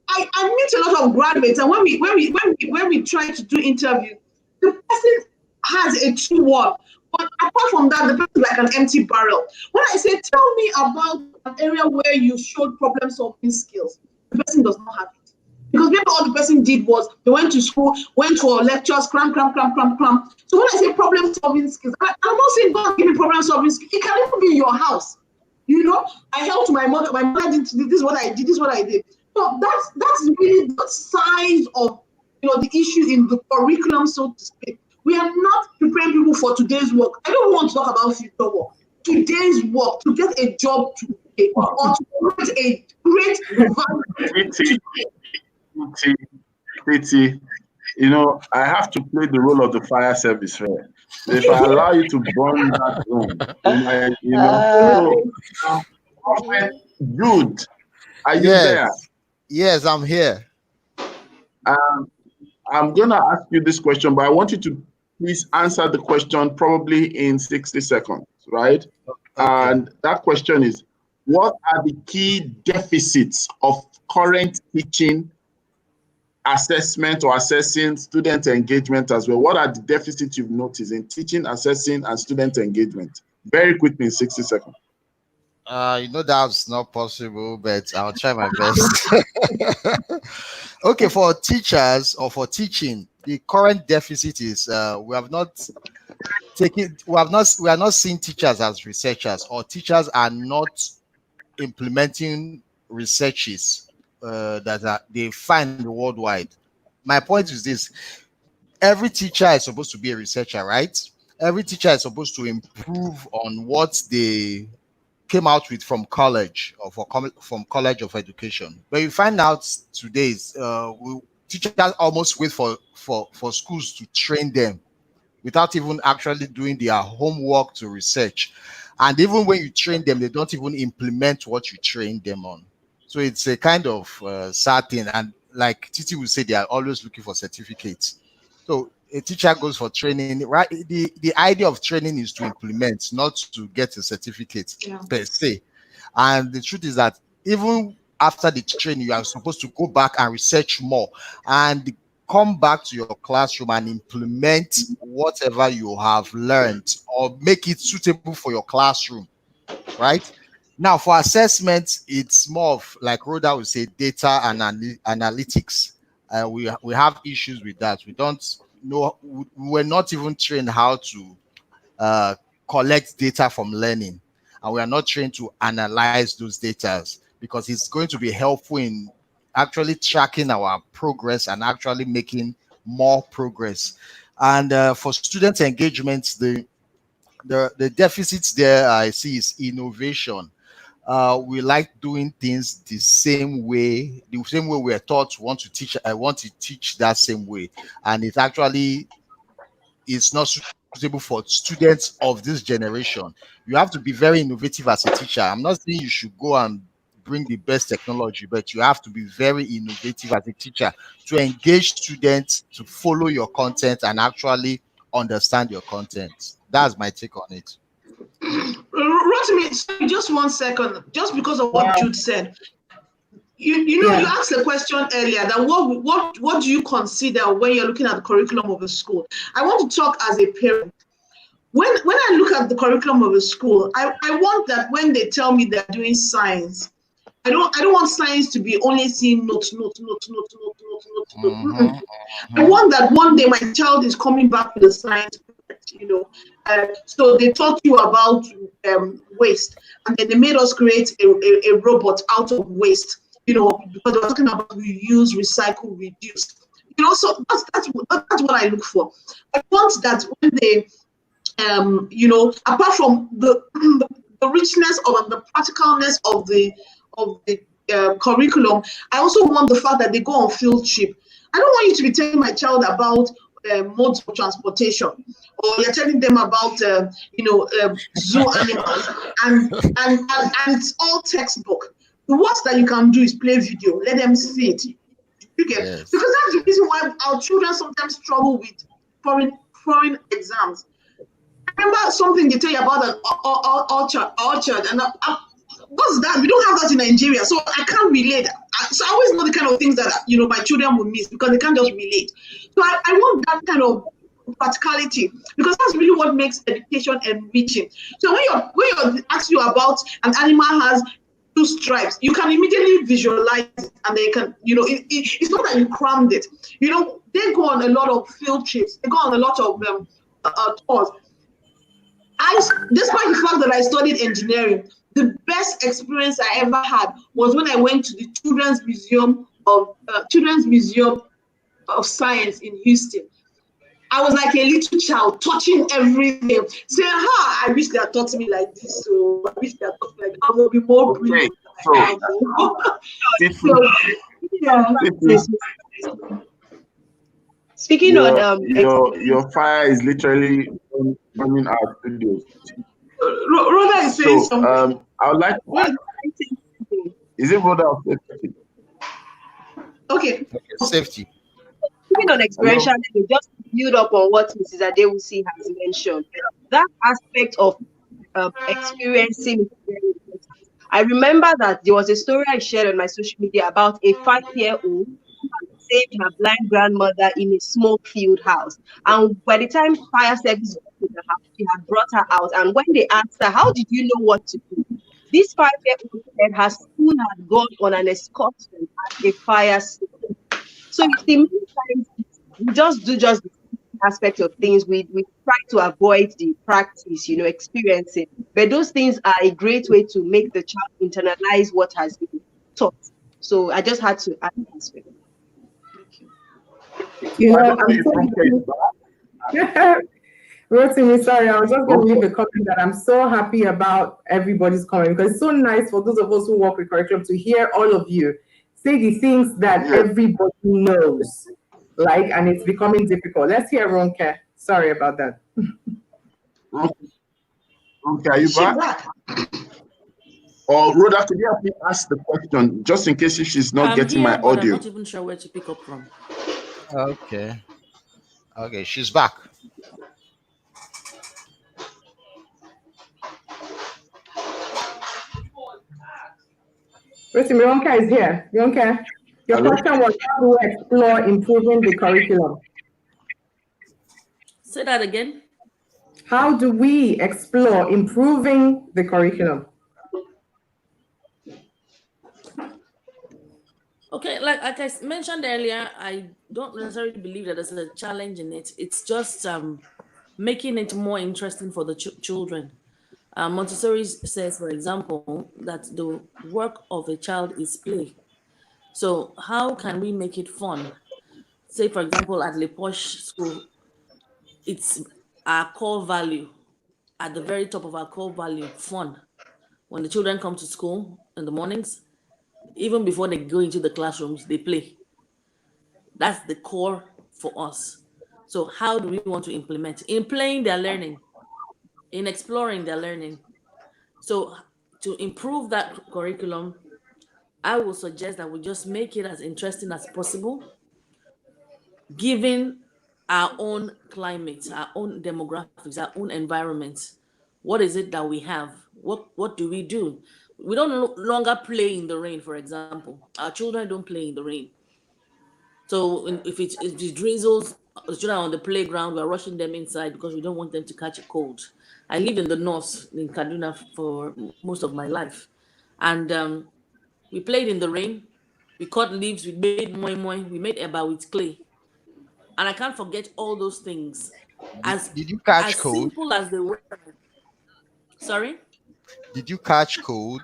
I meet a lot of graduates, and when we try to do interviews, the person has a 2-1. But apart from that, the person is like an empty barrel. When I say, tell me about an area where you showed problem solving skills, the person does not have it. Because maybe all the person did was they went to school, went for lectures, cram. So when I say problem solving skills, I'm not saying God give me problem solving skills. It can even be in your house. I helped my mother. My mother did this is what I did. This is what I did. So that's really the size of the issue in the curriculum, so to speak. We are not preparing people for today's work. I don't want to talk about future work. Today's work, to get a job okay, or to create a great Pretty, you know, I have to play the role of the fire service here. So if I allow you to burn that room, you know, so Jude, are you there? Yes, I'm here. I'm gonna ask you this question, but I want you to please answer the question probably in 60 seconds, right? Okay. And that question is, what are the key deficits of current teaching assessment or assessing student engagement as well? What are the deficits you've noticed in teaching, assessing, and student engagement? Very quickly in 60 seconds. You know that's not possible, but I'll try my best. Okay, for teachers or for teaching, the current deficit is we are not seeing teachers as researchers, or teachers are not implementing researches they find worldwide. My point is this: every teacher is supposed to be a researcher, right? Every teacher is supposed to improve on what they came out with from college or from college of education. But you find out today is teachers almost wait for schools to train them without even actually doing their homework to research. And even when you train them, they don't even implement what you train them on. So it's a kind of sad thing. And like Titi will say, they are always looking for certificates. So a teacher goes for training, right? The idea of training is to implement, not to get a certificate per se. And the truth is that even after the training, you are supposed to go back and research more and come back to your classroom and implement whatever you have learned or make it suitable for your classroom, right? Now, for assessment, it's more of, like Rhoda would say, data and analytics. We have issues with that. We don't know, we're not even trained how to collect data from learning, and we are not trained to analyze those data, because it's going to be helpful in actually tracking our progress and actually making more progress. And for student engagement, the deficits there I see is innovation. We like doing things the same way we're taught. Want to teach, I want to teach that same way, and it actually is not suitable for students of this generation. You have to be very innovative as a teacher. I'm not saying you should go and bring the best technology, but you have to be very innovative as a teacher to engage students to follow your content and actually understand your content. That's my take on it. Rotimi, sorry, just 1 second, just because of what Jude said. You know, you asked a question earlier that what do you consider when you're looking at the curriculum of a school? I want to talk as a parent. When I look at the curriculum of a school, I want that when they tell me they're doing science, I don't want science to be only seeing notes. I want that one day my child is coming back with a science project, you know. So they taught you about waste, and then they made us create a robot out of waste, you know, because they were talking about reuse, recycle, reduce. You know, so that's what I look for. I want that when they you know, apart from the richness or the practicalness of the curriculum, I also want the fact that they go on field trip. I don't want you to be telling my child about modes of transportation, or you're telling them about you know, zoo animals, and it's all textbook. The worst that you can do is play video. Let them see it. You get, because that's the reason why our children sometimes struggle with foreign exams. I remember something they tell you about an orchard, and what's that? We don't have that in Nigeria, so I can't relate. So I always know the kind of things that, you know, my children will miss because they can't just relate. So I want that kind of practicality, because that's really what makes education enriching. So when you're asked you about an animal has 2 stripes, you can immediately visualize it, and they can, you know, it's not that you crammed it. You know, they go on a lot of field trips. They go on a lot of tours. Despite the fact that I studied engineering, the best experience I ever had was when I went to the Children's Museum of Science in Houston. I was like a little child, touching everything, saying, I wish they had taught me like this. So I wish they had taught me like that. I will be more Okay, brilliant. so So, yeah. Speaking on your fire is literally burning our studios. Rhoda is saying So something. I would like to ask, is it Rhoda or safety? Okay. Safety. Speaking on experiential learning, just to build up on what Mrs. Adewusi has mentioned, that aspect of experiencing is very important. I remember that there was a story I shared on my social media about a 5-year-old who had saved her blind grandmother in a smoke-filled house. And by the time fire service got to the house, she had brought her out. And when they asked her, "How did you know what to do?" This 5-year-old said her school had gone on an excursion at a fire scene. So you see, many times we just do just the aspect of things. We try to avoid the practice, experiencing. But those things are a great way to make the child internalize what has been taught. So I just had to add that aspect. Rotimi, sorry, I was just going to leave a comment that I'm so happy about everybody's comment, because it's so nice for those of us who work with curriculum to hear all of you say the things that everybody knows, and it's becoming difficult. Let's hear Ronke. Sorry about that. Ronke, are you back? Or Rhoda, could you help me ask the question, just in case if she's not getting my audio? I'm not even sure where to pick up from. Okay, she's back. Rotimi, Ronke is here. Ronke, your question was, how do we explore improving the curriculum? Say that again. How do we explore improving the curriculum? Okay, like I mentioned earlier, I don't necessarily believe that there's a challenge in it. It's just making it more interesting for the children. Montessori says, for example, that the work of a child is play. So how can we make it fun? Say, for example, at Le Poche School, it's our core value, at the very top of our core value, fun. When the children come to school in the mornings, even before they go into the classrooms, they play. That's the core for us. So how do we want to implement? In playing, they're learning. In exploring, they're learning. So to improve that curriculum, I will suggest that we just make it as interesting as possible, given our own climate, our own demographics, our own environment. What is it that we have? What do? We don't no longer play in the rain, for example. Our children don't play in the rain. So if it drizzles, the children are on the playground, we're rushing them inside because we don't want them to catch a cold. I lived in the north, in Kaduna, for most of my life. And we played in the rain, we cut leaves, we made moi moi, we made eba with clay. And I can't forget all those things. Did you catch as cold? Simple as they were. Sorry? Did you catch cold?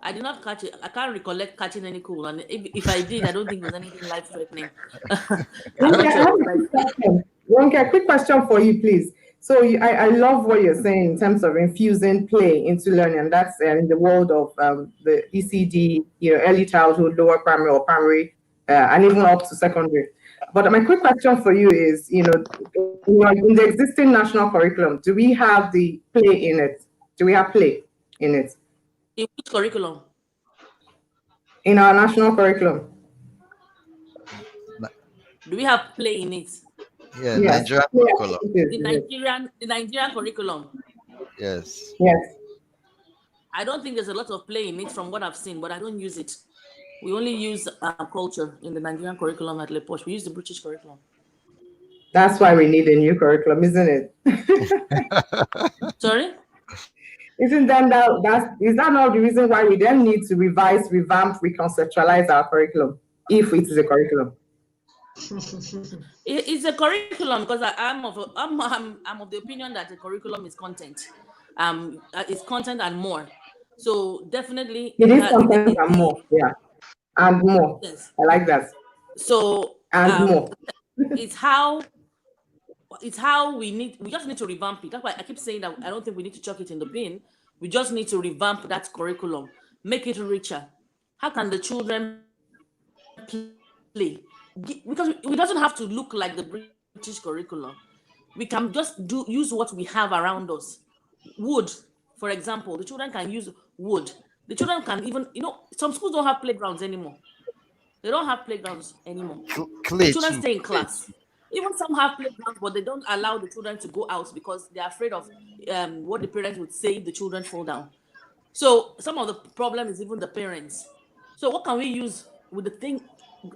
I did not catch it. I can't recollect catching any cold. And if I did, I don't think it was anything life-threatening. I'm not sure. Ronke, a quick question for you, please. So I love what you're saying in terms of infusing play into learning. And that's in the world of the ECD, early childhood, lower primary or primary, and even up to secondary. But my quick question for you is, in the existing national curriculum, do we have the play in it? Do we have play in it? In which curriculum? In our national curriculum. Do we have play in it? Yeah, yes. Nigerian curriculum. The Nigerian curriculum. Yes. Yes. I don't think there's a lot of play in it from what I've seen, but I don't use it. We only use culture in the Nigerian curriculum at Le Poche. We use the British curriculum. That's why we need a new curriculum, isn't it? Sorry? Is that not the reason why we then need to revise, revamp, reconceptualize our curriculum, if it is a curriculum? It's a curriculum because I'm of the opinion that the curriculum is content. It's content and more. So definitely it is content and more. Yeah, and more. Yes, I like that. So and more. It's how it's how we just need to revamp it. That's why I keep saying that I don't think we need to chuck it in the bin. We just need to revamp that curriculum, make it richer. How can the children play? Because it doesn't have to look like the British curriculum. We can just use what we have around us. Wood, for example, the children can use wood. The children can even, some schools don't have playgrounds anymore. They don't have playgrounds anymore. The Clay children too. stay in class. Even some have playgrounds, but they don't allow the children to go out because they're afraid of what the parents would say if the children fall down. So some of the problem is even the parents. So what can we use with the thing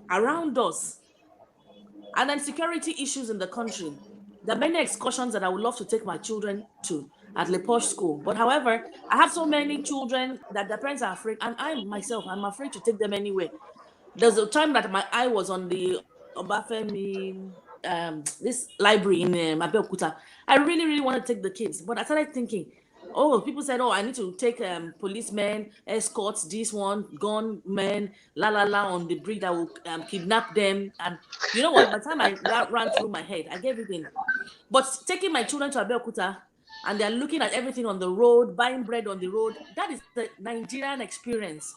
around us? And then security issues in the country. There are many excursions that I would love to take my children to at Le Poche School. But however, I have so many children that their parents are afraid, and I myself, I'm afraid to take them anywhere. There's a time that my eye was on the Obafemi, this library in Abeokuta. I really want to take the kids, but I started thinking, oh, people said, oh, I need to take policemen, escorts, this one, gunmen, la on the bridge that will kidnap them. And you know what? By the time that ran through my head, I gave it in. But taking my children to Abeokuta and they're looking at everything on the road, buying bread on the road, that is the Nigerian experience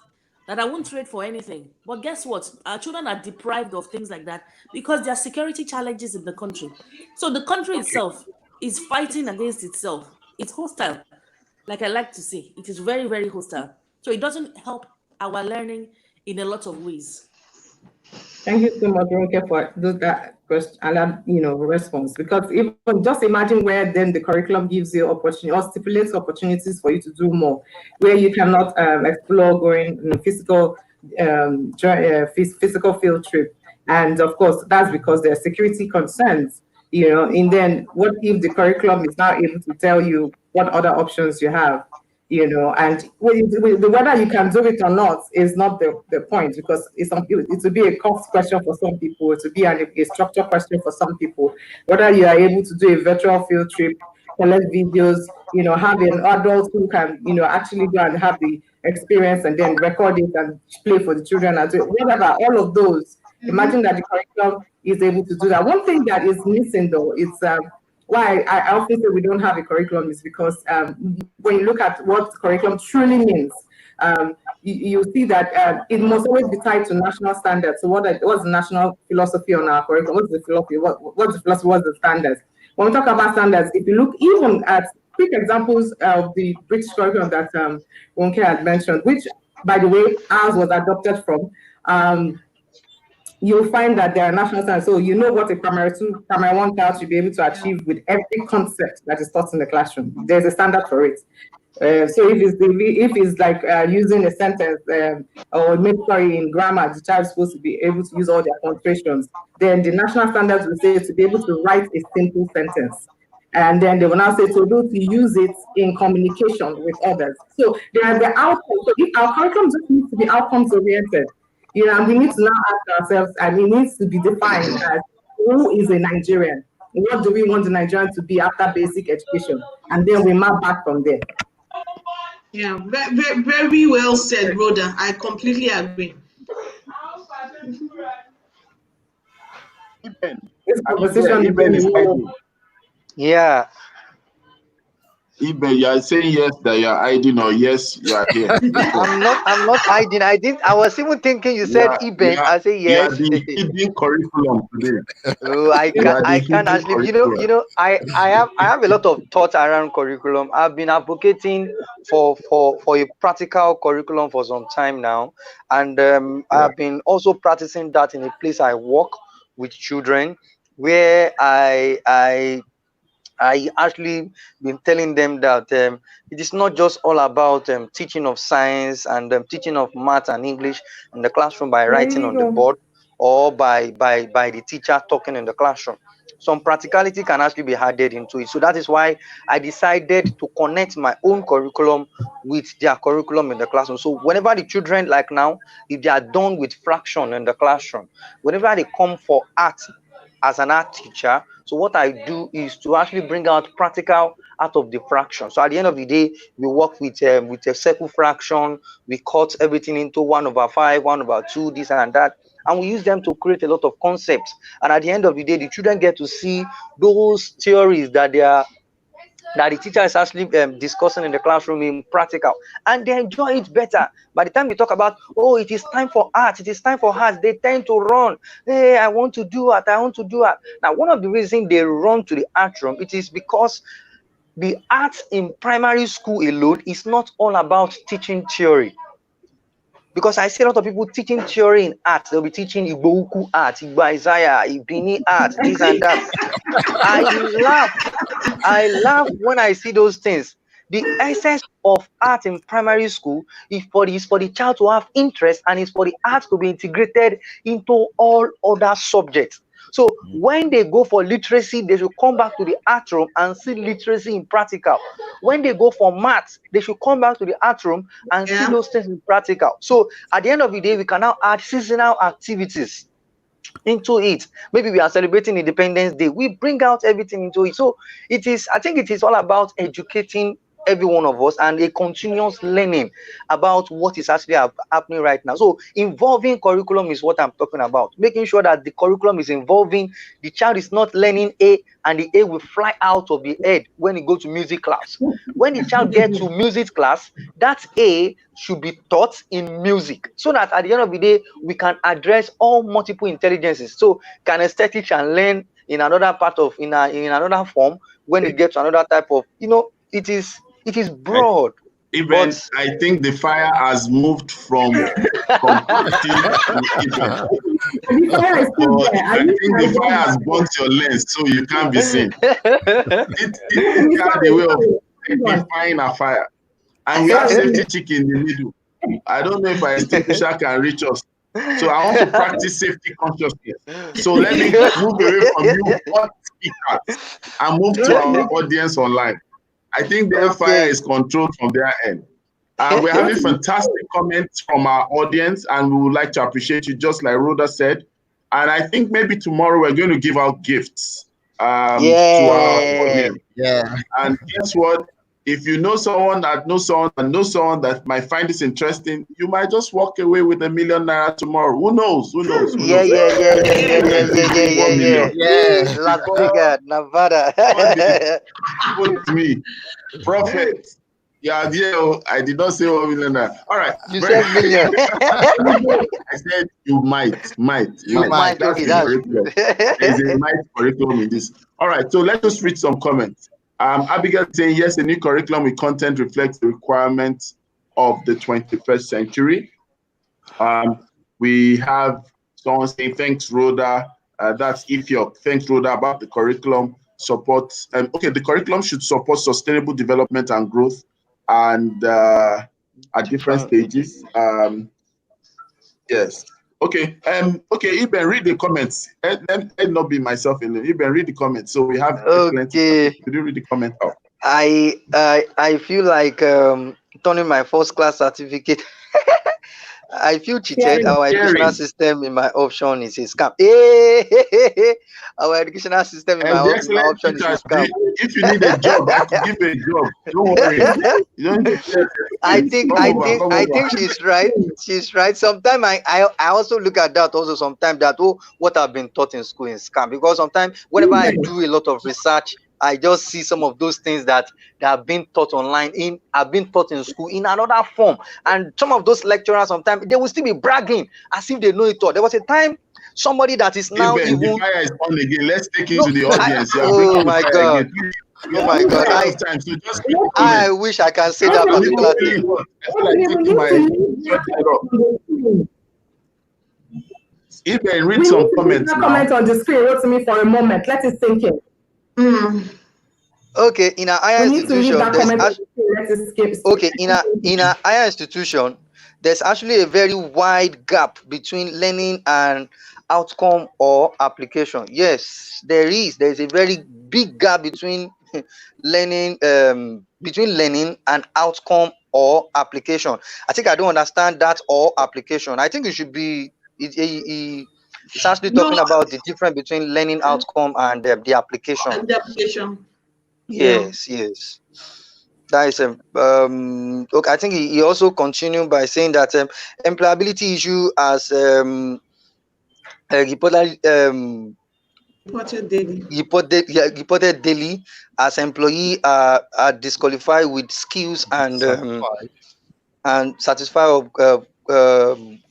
that I won't trade for anything. But guess what? Our children are deprived of things like that because there are security challenges in the country. So the country itself is fighting against itself. It's hostile, like I like to say. It is very hostile. So it doesn't help our learning in a lot of ways. Thank you so much, Ronke, for that question and that response. Because even just imagine where then the curriculum gives you opportunity or stipulates opportunities for you to do more, where you cannot explore going physical field trip, and of course that's because there are security concerns. And then what if the curriculum is not able to tell you what other options you have? And whether you can do it or not is not the point, because it will be a cost question for some people, it will be a structure question for some people, whether you are able to do a virtual field trip, collect videos, have an adult who can, actually go and have the experience and then record it and play for the children and whatever, all of those. Imagine that the curriculum is able to do that. One thing that is missing though, it's why I often say we don't have a curriculum is because when you look at what curriculum truly means, you see that it must always be tied to national standards. So what's the national philosophy on our curriculum? What's the philosophy? What's the philosophy? What's the standards? When we talk about standards, if you look even at quick examples of the British curriculum that Wonke had mentioned, which, by the way, ours was adopted from, you'll find that there are national standards. So you know what a primary one child should be able to achieve with every concept that is taught in the classroom. There's a standard for it. So if it's like using a sentence or maybe in grammar, the child is supposed to be able to use all their punctuations. Then the national standards will say to be able to write a simple sentence. And then they will now say to be able to use it in communication with others. So there are the outcomes. So if our curriculum just needs to be outcomes oriented, and we need to now ask ourselves, and it needs to be defined as who is a Nigerian? What do we want the Nigerian to be after basic education? And then we map back from there. Yeah, very well said, Rhoda. I completely agree. This conversation is Yeah. Ibe, you are saying yes that you are hiding, or yes you are here. I'm not hiding. I was even thinking you said Ibe. I say yes. You are the hidden curriculum today. Oh, I can actually, I have a lot of thoughts around curriculum. I've been advocating for a practical curriculum for some time now, and I've been also practicing that in a place I work with children, where I actually been telling them that it is not just all about teaching of science and teaching of math and English in the classroom by writing on the board or by the teacher talking in the classroom. Some practicality can actually be added into it. So that is why I decided to connect my own curriculum with their curriculum in the classroom. So whenever the children, like now, if they are done with fraction in the classroom, whenever they come for art as an art teacher, so what I do is to actually bring out practical out of the fraction. So at the end of the day, we work with a circle fraction. We cut everything into 1/5, 1/2, this and that. and we use them to create a lot of concepts. And at the end of the day, the children get to see those theories that the teacher is actually discussing in the classroom in practical, and they enjoy it better. By the time we talk about, oh, it is time for art, it is time for art, they tend to run. Hey, I want to do art, I want to do art. Now, one of the reasons they run to the art room, it is because the art in primary school alone is not all about teaching theory. Because I see a lot of people teaching theory in art. They'll be teaching Igbo art, Igbo Isaiah, Ibini art, this and that. I laugh when I see those things. The essence of art in primary school is for the child to have interest, and is for the art to be integrated into all other subjects. So when they go for literacy, they should come back to the art room and see literacy in practical. When they go for maths, they should come back to the art room and see those things in practical. So at the end of the day, we can now add seasonal activities into it. Maybe we are celebrating Independence Day, we bring out everything into it. So I think it is all about educating every one of us, and a continuous learning about what is actually happening right now. So involving curriculum is what I'm talking about, making sure that the curriculum is involving. The child is not learning A and the A will fly out of the head when he goes to music class. When the child gets to music class, that A should be taught in music, so that at the end of the day we can address all multiple intelligences. So kinesthetic and learn in another part of in another form when it gets to another type of, it is broad. Even I think the fire has moved from Christy to Eben. I think the fire has burnt your lens, so you can't be seen. It had a way of amplifying a fire. And we have safety chick in the middle. I don't know if our extinguisher can reach us. So I want to practice safety consciousness. So let me move away from you hot speakers and move to our audience online. I think their fire is controlled from their end. We're having fantastic comments from our audience, and we would like to appreciate you, just like Rhoda said. And I think maybe tomorrow we're going to give out gifts to our audience. Yeah. And guess what? If you know someone that knows someone and knows someone that might find this interesting, you might just walk away with $1 million tomorrow. Who knows? Who knows? Who knows? Yeah. Las Vegas, Nevada. Put me, prophet. Yeah, I did not say $1 million. All right. You said million. I said you might. You might. That's there's a might curriculum in this. All right. So let's just read some comments. Abigail saying, yes, a new curriculum with content reflects the requirements of the 21st century. We have someone saying, thanks, Rhoda. That's Ethiop. Thanks, Rhoda, about the curriculum supports. The curriculum should support sustainable development and growth and at different stages. Yes. Okay. Eben, read the comments. Let not be myself in it. Eben, read the comments. So we have. Okay. Could you read the comment out? I feel like turning my first class certificate. I feel cheated. Our educational system in my option is a scam. Our educational system in my option is a scam. If you need a job, I can give you a job. Don't worry. You don't need to I think she's right. She's right. Sometimes I also look at that also sometimes that what I've been taught in school is scam, because sometimes whenever I do a lot of research, I just see some of those things that have been taught online have been taught in school in another form. And some of those lecturers sometimes they will still be bragging as if they know it all. There was a time somebody that is now even the fire is on again. Let's take it to the audience. Oh my God. Oh my God. I wish I can say that particular thing. Even read some comments. Comment on the screen. Wait to me for a moment. Let it sink in. Okay, in a higher institution, in a higher institution, there's actually a very wide gap between learning and outcome or application. Yes, there is. There's a very big gap between learning, and outcome or application. I think I don't understand that or application. I think it should be. It's actually talking about the difference between learning outcome and the application. And the application. Yes. That is okay. I think he also continued by saying that employability issue as Reported daily. Reported daily as employee are disqualified with skills and satisfied of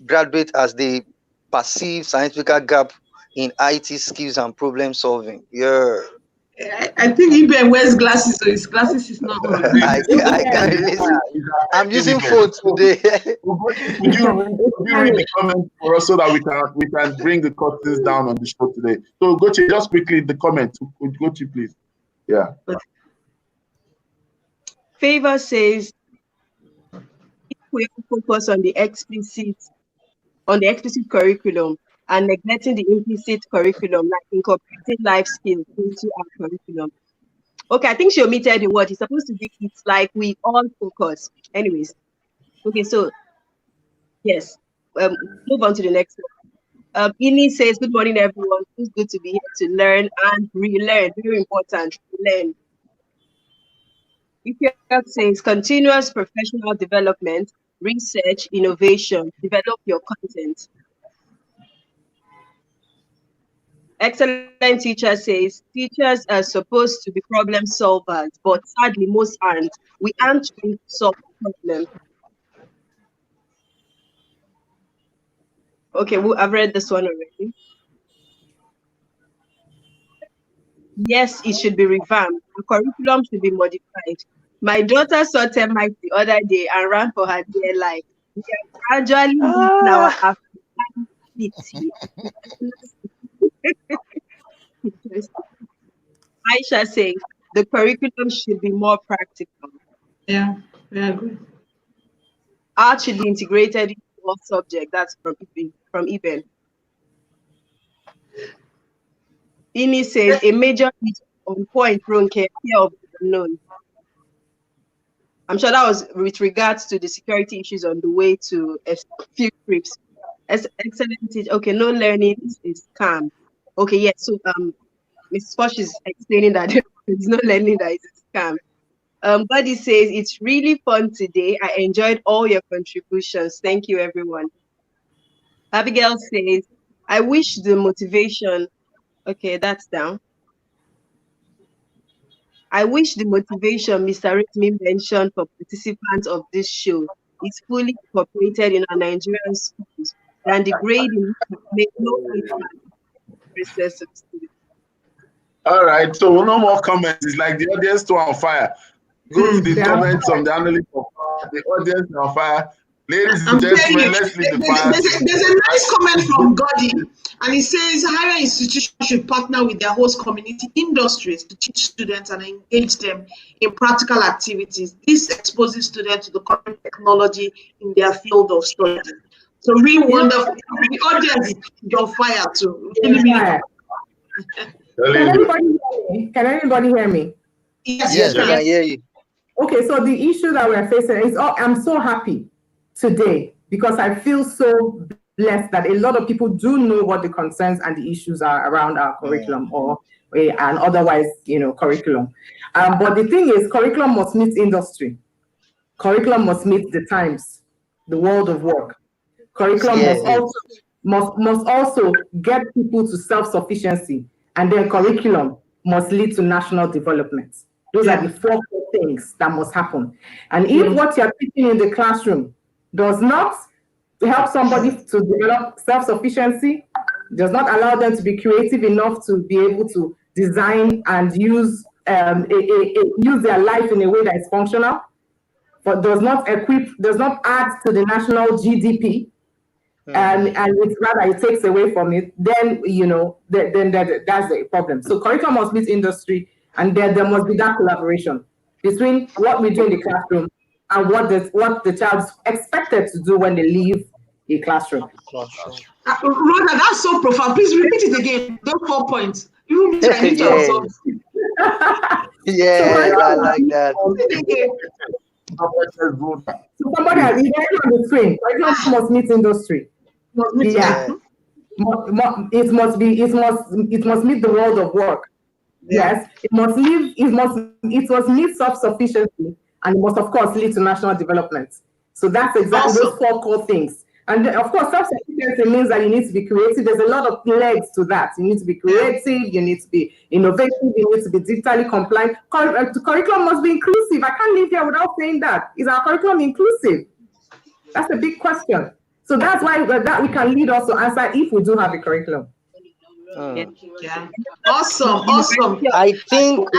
graduate as they perceive significant gap in IT skills and problem solving. Yeah. I think Iben wears glasses, so his glasses is not on. I can't really see. I'm using phone today. Could you read the comment for us so that we can bring the curtains down on the show today? So Gochi, just quickly the comment. Gochi, please. Yeah. Favor says if we focus on the explicit curriculum and neglecting the implicit curriculum, like incorporating life skills into our curriculum. Okay, I think she omitted the word. It's supposed to be, it's like we all focus. Anyways. Okay, so yes. Move on to the next one. Ini says, good morning, everyone. It's good to be here to learn and relearn. Very important, learn. Ifyok says, continuous professional development, research, innovation, develop your content. Excellent teacher says, teachers are supposed to be problem solvers, but sadly, most aren't. We aren't trying to solve problems. Okay, I've read this one already. Yes, it should be revamped. The curriculum should be modified. My daughter saw termites the other day and ran for her dear life. We are gradually losing our Africanity. Aisha saying the curriculum should be more practical. Yeah, I agree. Art should be integrated into all subjects. That's from Eben. Ini says a major on point Ronke, fear of the unknown. I'm sure that was with regards to the security issues on the way to a few trips. Excellent. Okay, no learning is calm. Okay, yes. So Mrs. Posh is explaining that there's no learning that is a scam. Buddy says it's really fun today. I enjoyed all your contributions. Thank you, everyone. Abigail says, I wish the motivation. Okay, that's down. I wish the motivation Mr. Ritmi mentioned for participants of this show is fully incorporated in our Nigerian schools, and the grading make no impact on the process of students. All right, so no more comments. It's like the audience too on fire. Go to the comments from the analyst. The audience is on fire. Ladies and gentlemen, let's leave the fire. There's a nice comment from Goddy, and he says higher institutions should partner with their host community industries to teach students and engage them in practical activities. This exposes students to the current technology in their field of study. So really wonderful. The audience is on fire too. Can everybody hear me? Yes, I can hear you. Okay, so the issue that we're facing is, I'm so happy today because I feel so blessed that a lot of people do know what the concerns and the issues are around our curriculum and otherwise, curriculum. But the thing is, curriculum must meet industry. Curriculum must meet the times, the world of work. Curriculum must also get people to self-sufficiency, and then curriculum must lead to national development. Those are the four things that must happen. And if what you're teaching in the classroom does not help somebody to develop self-sufficiency, does not allow them to be creative enough to be able to design and use their life in a way that is functional, but does not add to the national GDP, and it's rather it takes away from it, then that's the problem. So curriculum must meet industry, and then there must be that collaboration between what we do in the classroom and what the child's expected to do when they leave a classroom. Rhoda, that's so profound. Please repeat it again. Those 4 points. You need to I like that. So somebody has on the screen. Curriculum must meet industry. It must meet the world of work. Yes, it must meet self-sufficiency, and it must of course lead to national development. So that's exactly those 4 core things And then, of course, self-sufficiency means that you need to be creative. There's a lot of legs to that. You need to be creative, you need to be innovative, you need to be digitally compliant. The curriculum must be inclusive. I can't live here without saying that. Is our curriculum inclusive? That's a big question. So that's why that we can lead us to answer if we do have a curriculum. Yeah. Awesome. I think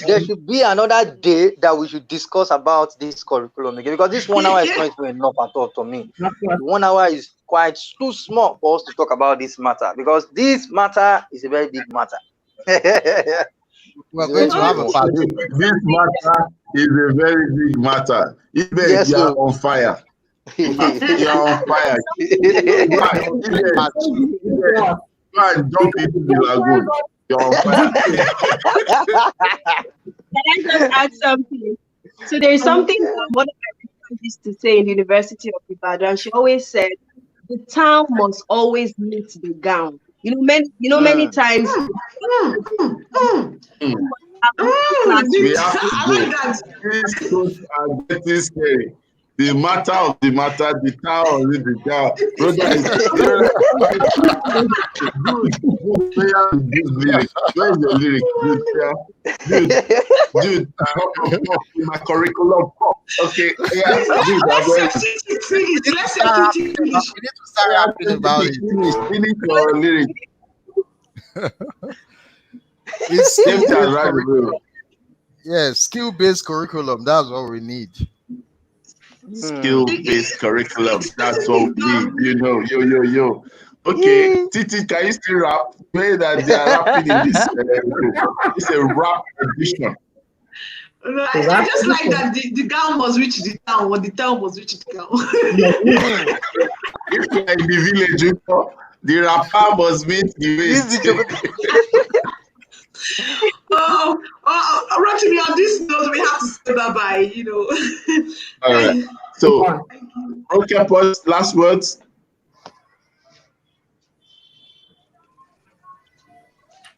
there should be another day that we should discuss about this curriculum again, because this 1 hour is not enough at all to me. 1 hour is quite too small for us to talk about this matter, because this matter is a very big matter. We're going to have a part. This matter is a very big matter. Even Yes, you are sir. on fire. You are on fire. Go and jump into the lagoon. You're on fire. Can I just add something? So there's something one of my friends used to say in the University of Ibadan. She always said, the town must always meet the gown. Many times. We have to go. These schools are getting scary. The matter of the matter, the town of the town. Brother is lyric. Where's your lyric? Dude, my curriculum. Okay, yeah. Let's finish. We need to start rapping about it. Finish your lyric. It's Yes, skill-based curriculum. That's what we need. Skill-based curriculum. That's what we need. Yo. Okay, Titi, can you still rap? Way that they are rapping in this. It's a rap edition. I just like that the gown must reach the town, or the town must reach the gown. If you're in the village, the rapper must meet the waist. Rotimi, on this note, we have to say bye-bye, All right. So, okay, Paul's last words.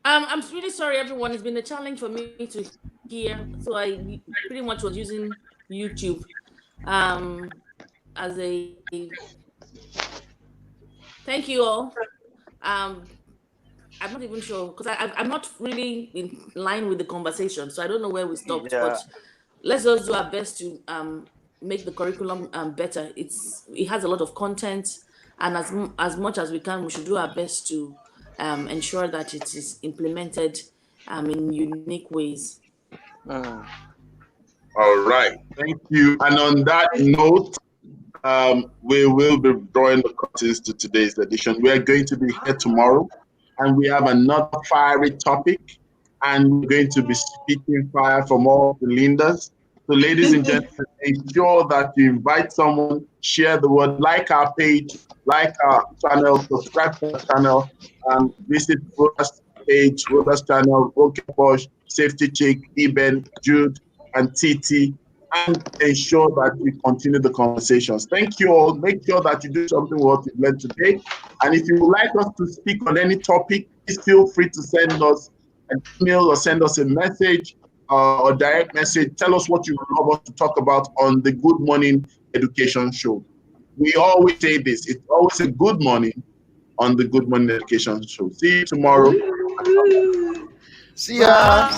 I'm really sorry, everyone. It's been a challenge for me to hear, so I pretty much was using YouTube as a. Thank you all. I'm not even sure, because I'm not really in line with the conversation, so I don't know where we stopped. Yeah. But let's just do our best to make the curriculum better. It has a lot of content, and as much as we can, we should do our best to ensure that it is implemented in unique ways. All right, thank you. And on that note, we will be drawing the curtains to today's edition. We are going to be here tomorrow, and we have another fiery topic, and we're going to be speaking fire from all the leaders. So, ladies and gentlemen, ensure that you invite someone, share the word, like our page, like our channel, subscribe to our channel, visit Rhoda's page, Rhoda's channel, OK Posh, Safety Chick, Eben, Jude, and Titi, and ensure that we continue the conversations. Thank you all. Make sure that you do something with what you've learned today. And if you would like us to speak on any topic, please feel free to send us an email or send us a message or direct message. Tell us what you would love us to talk about on the Good Morning Education Show. We always say this. It's always a good morning on the Good Morning Education Show. See you tomorrow. See ya.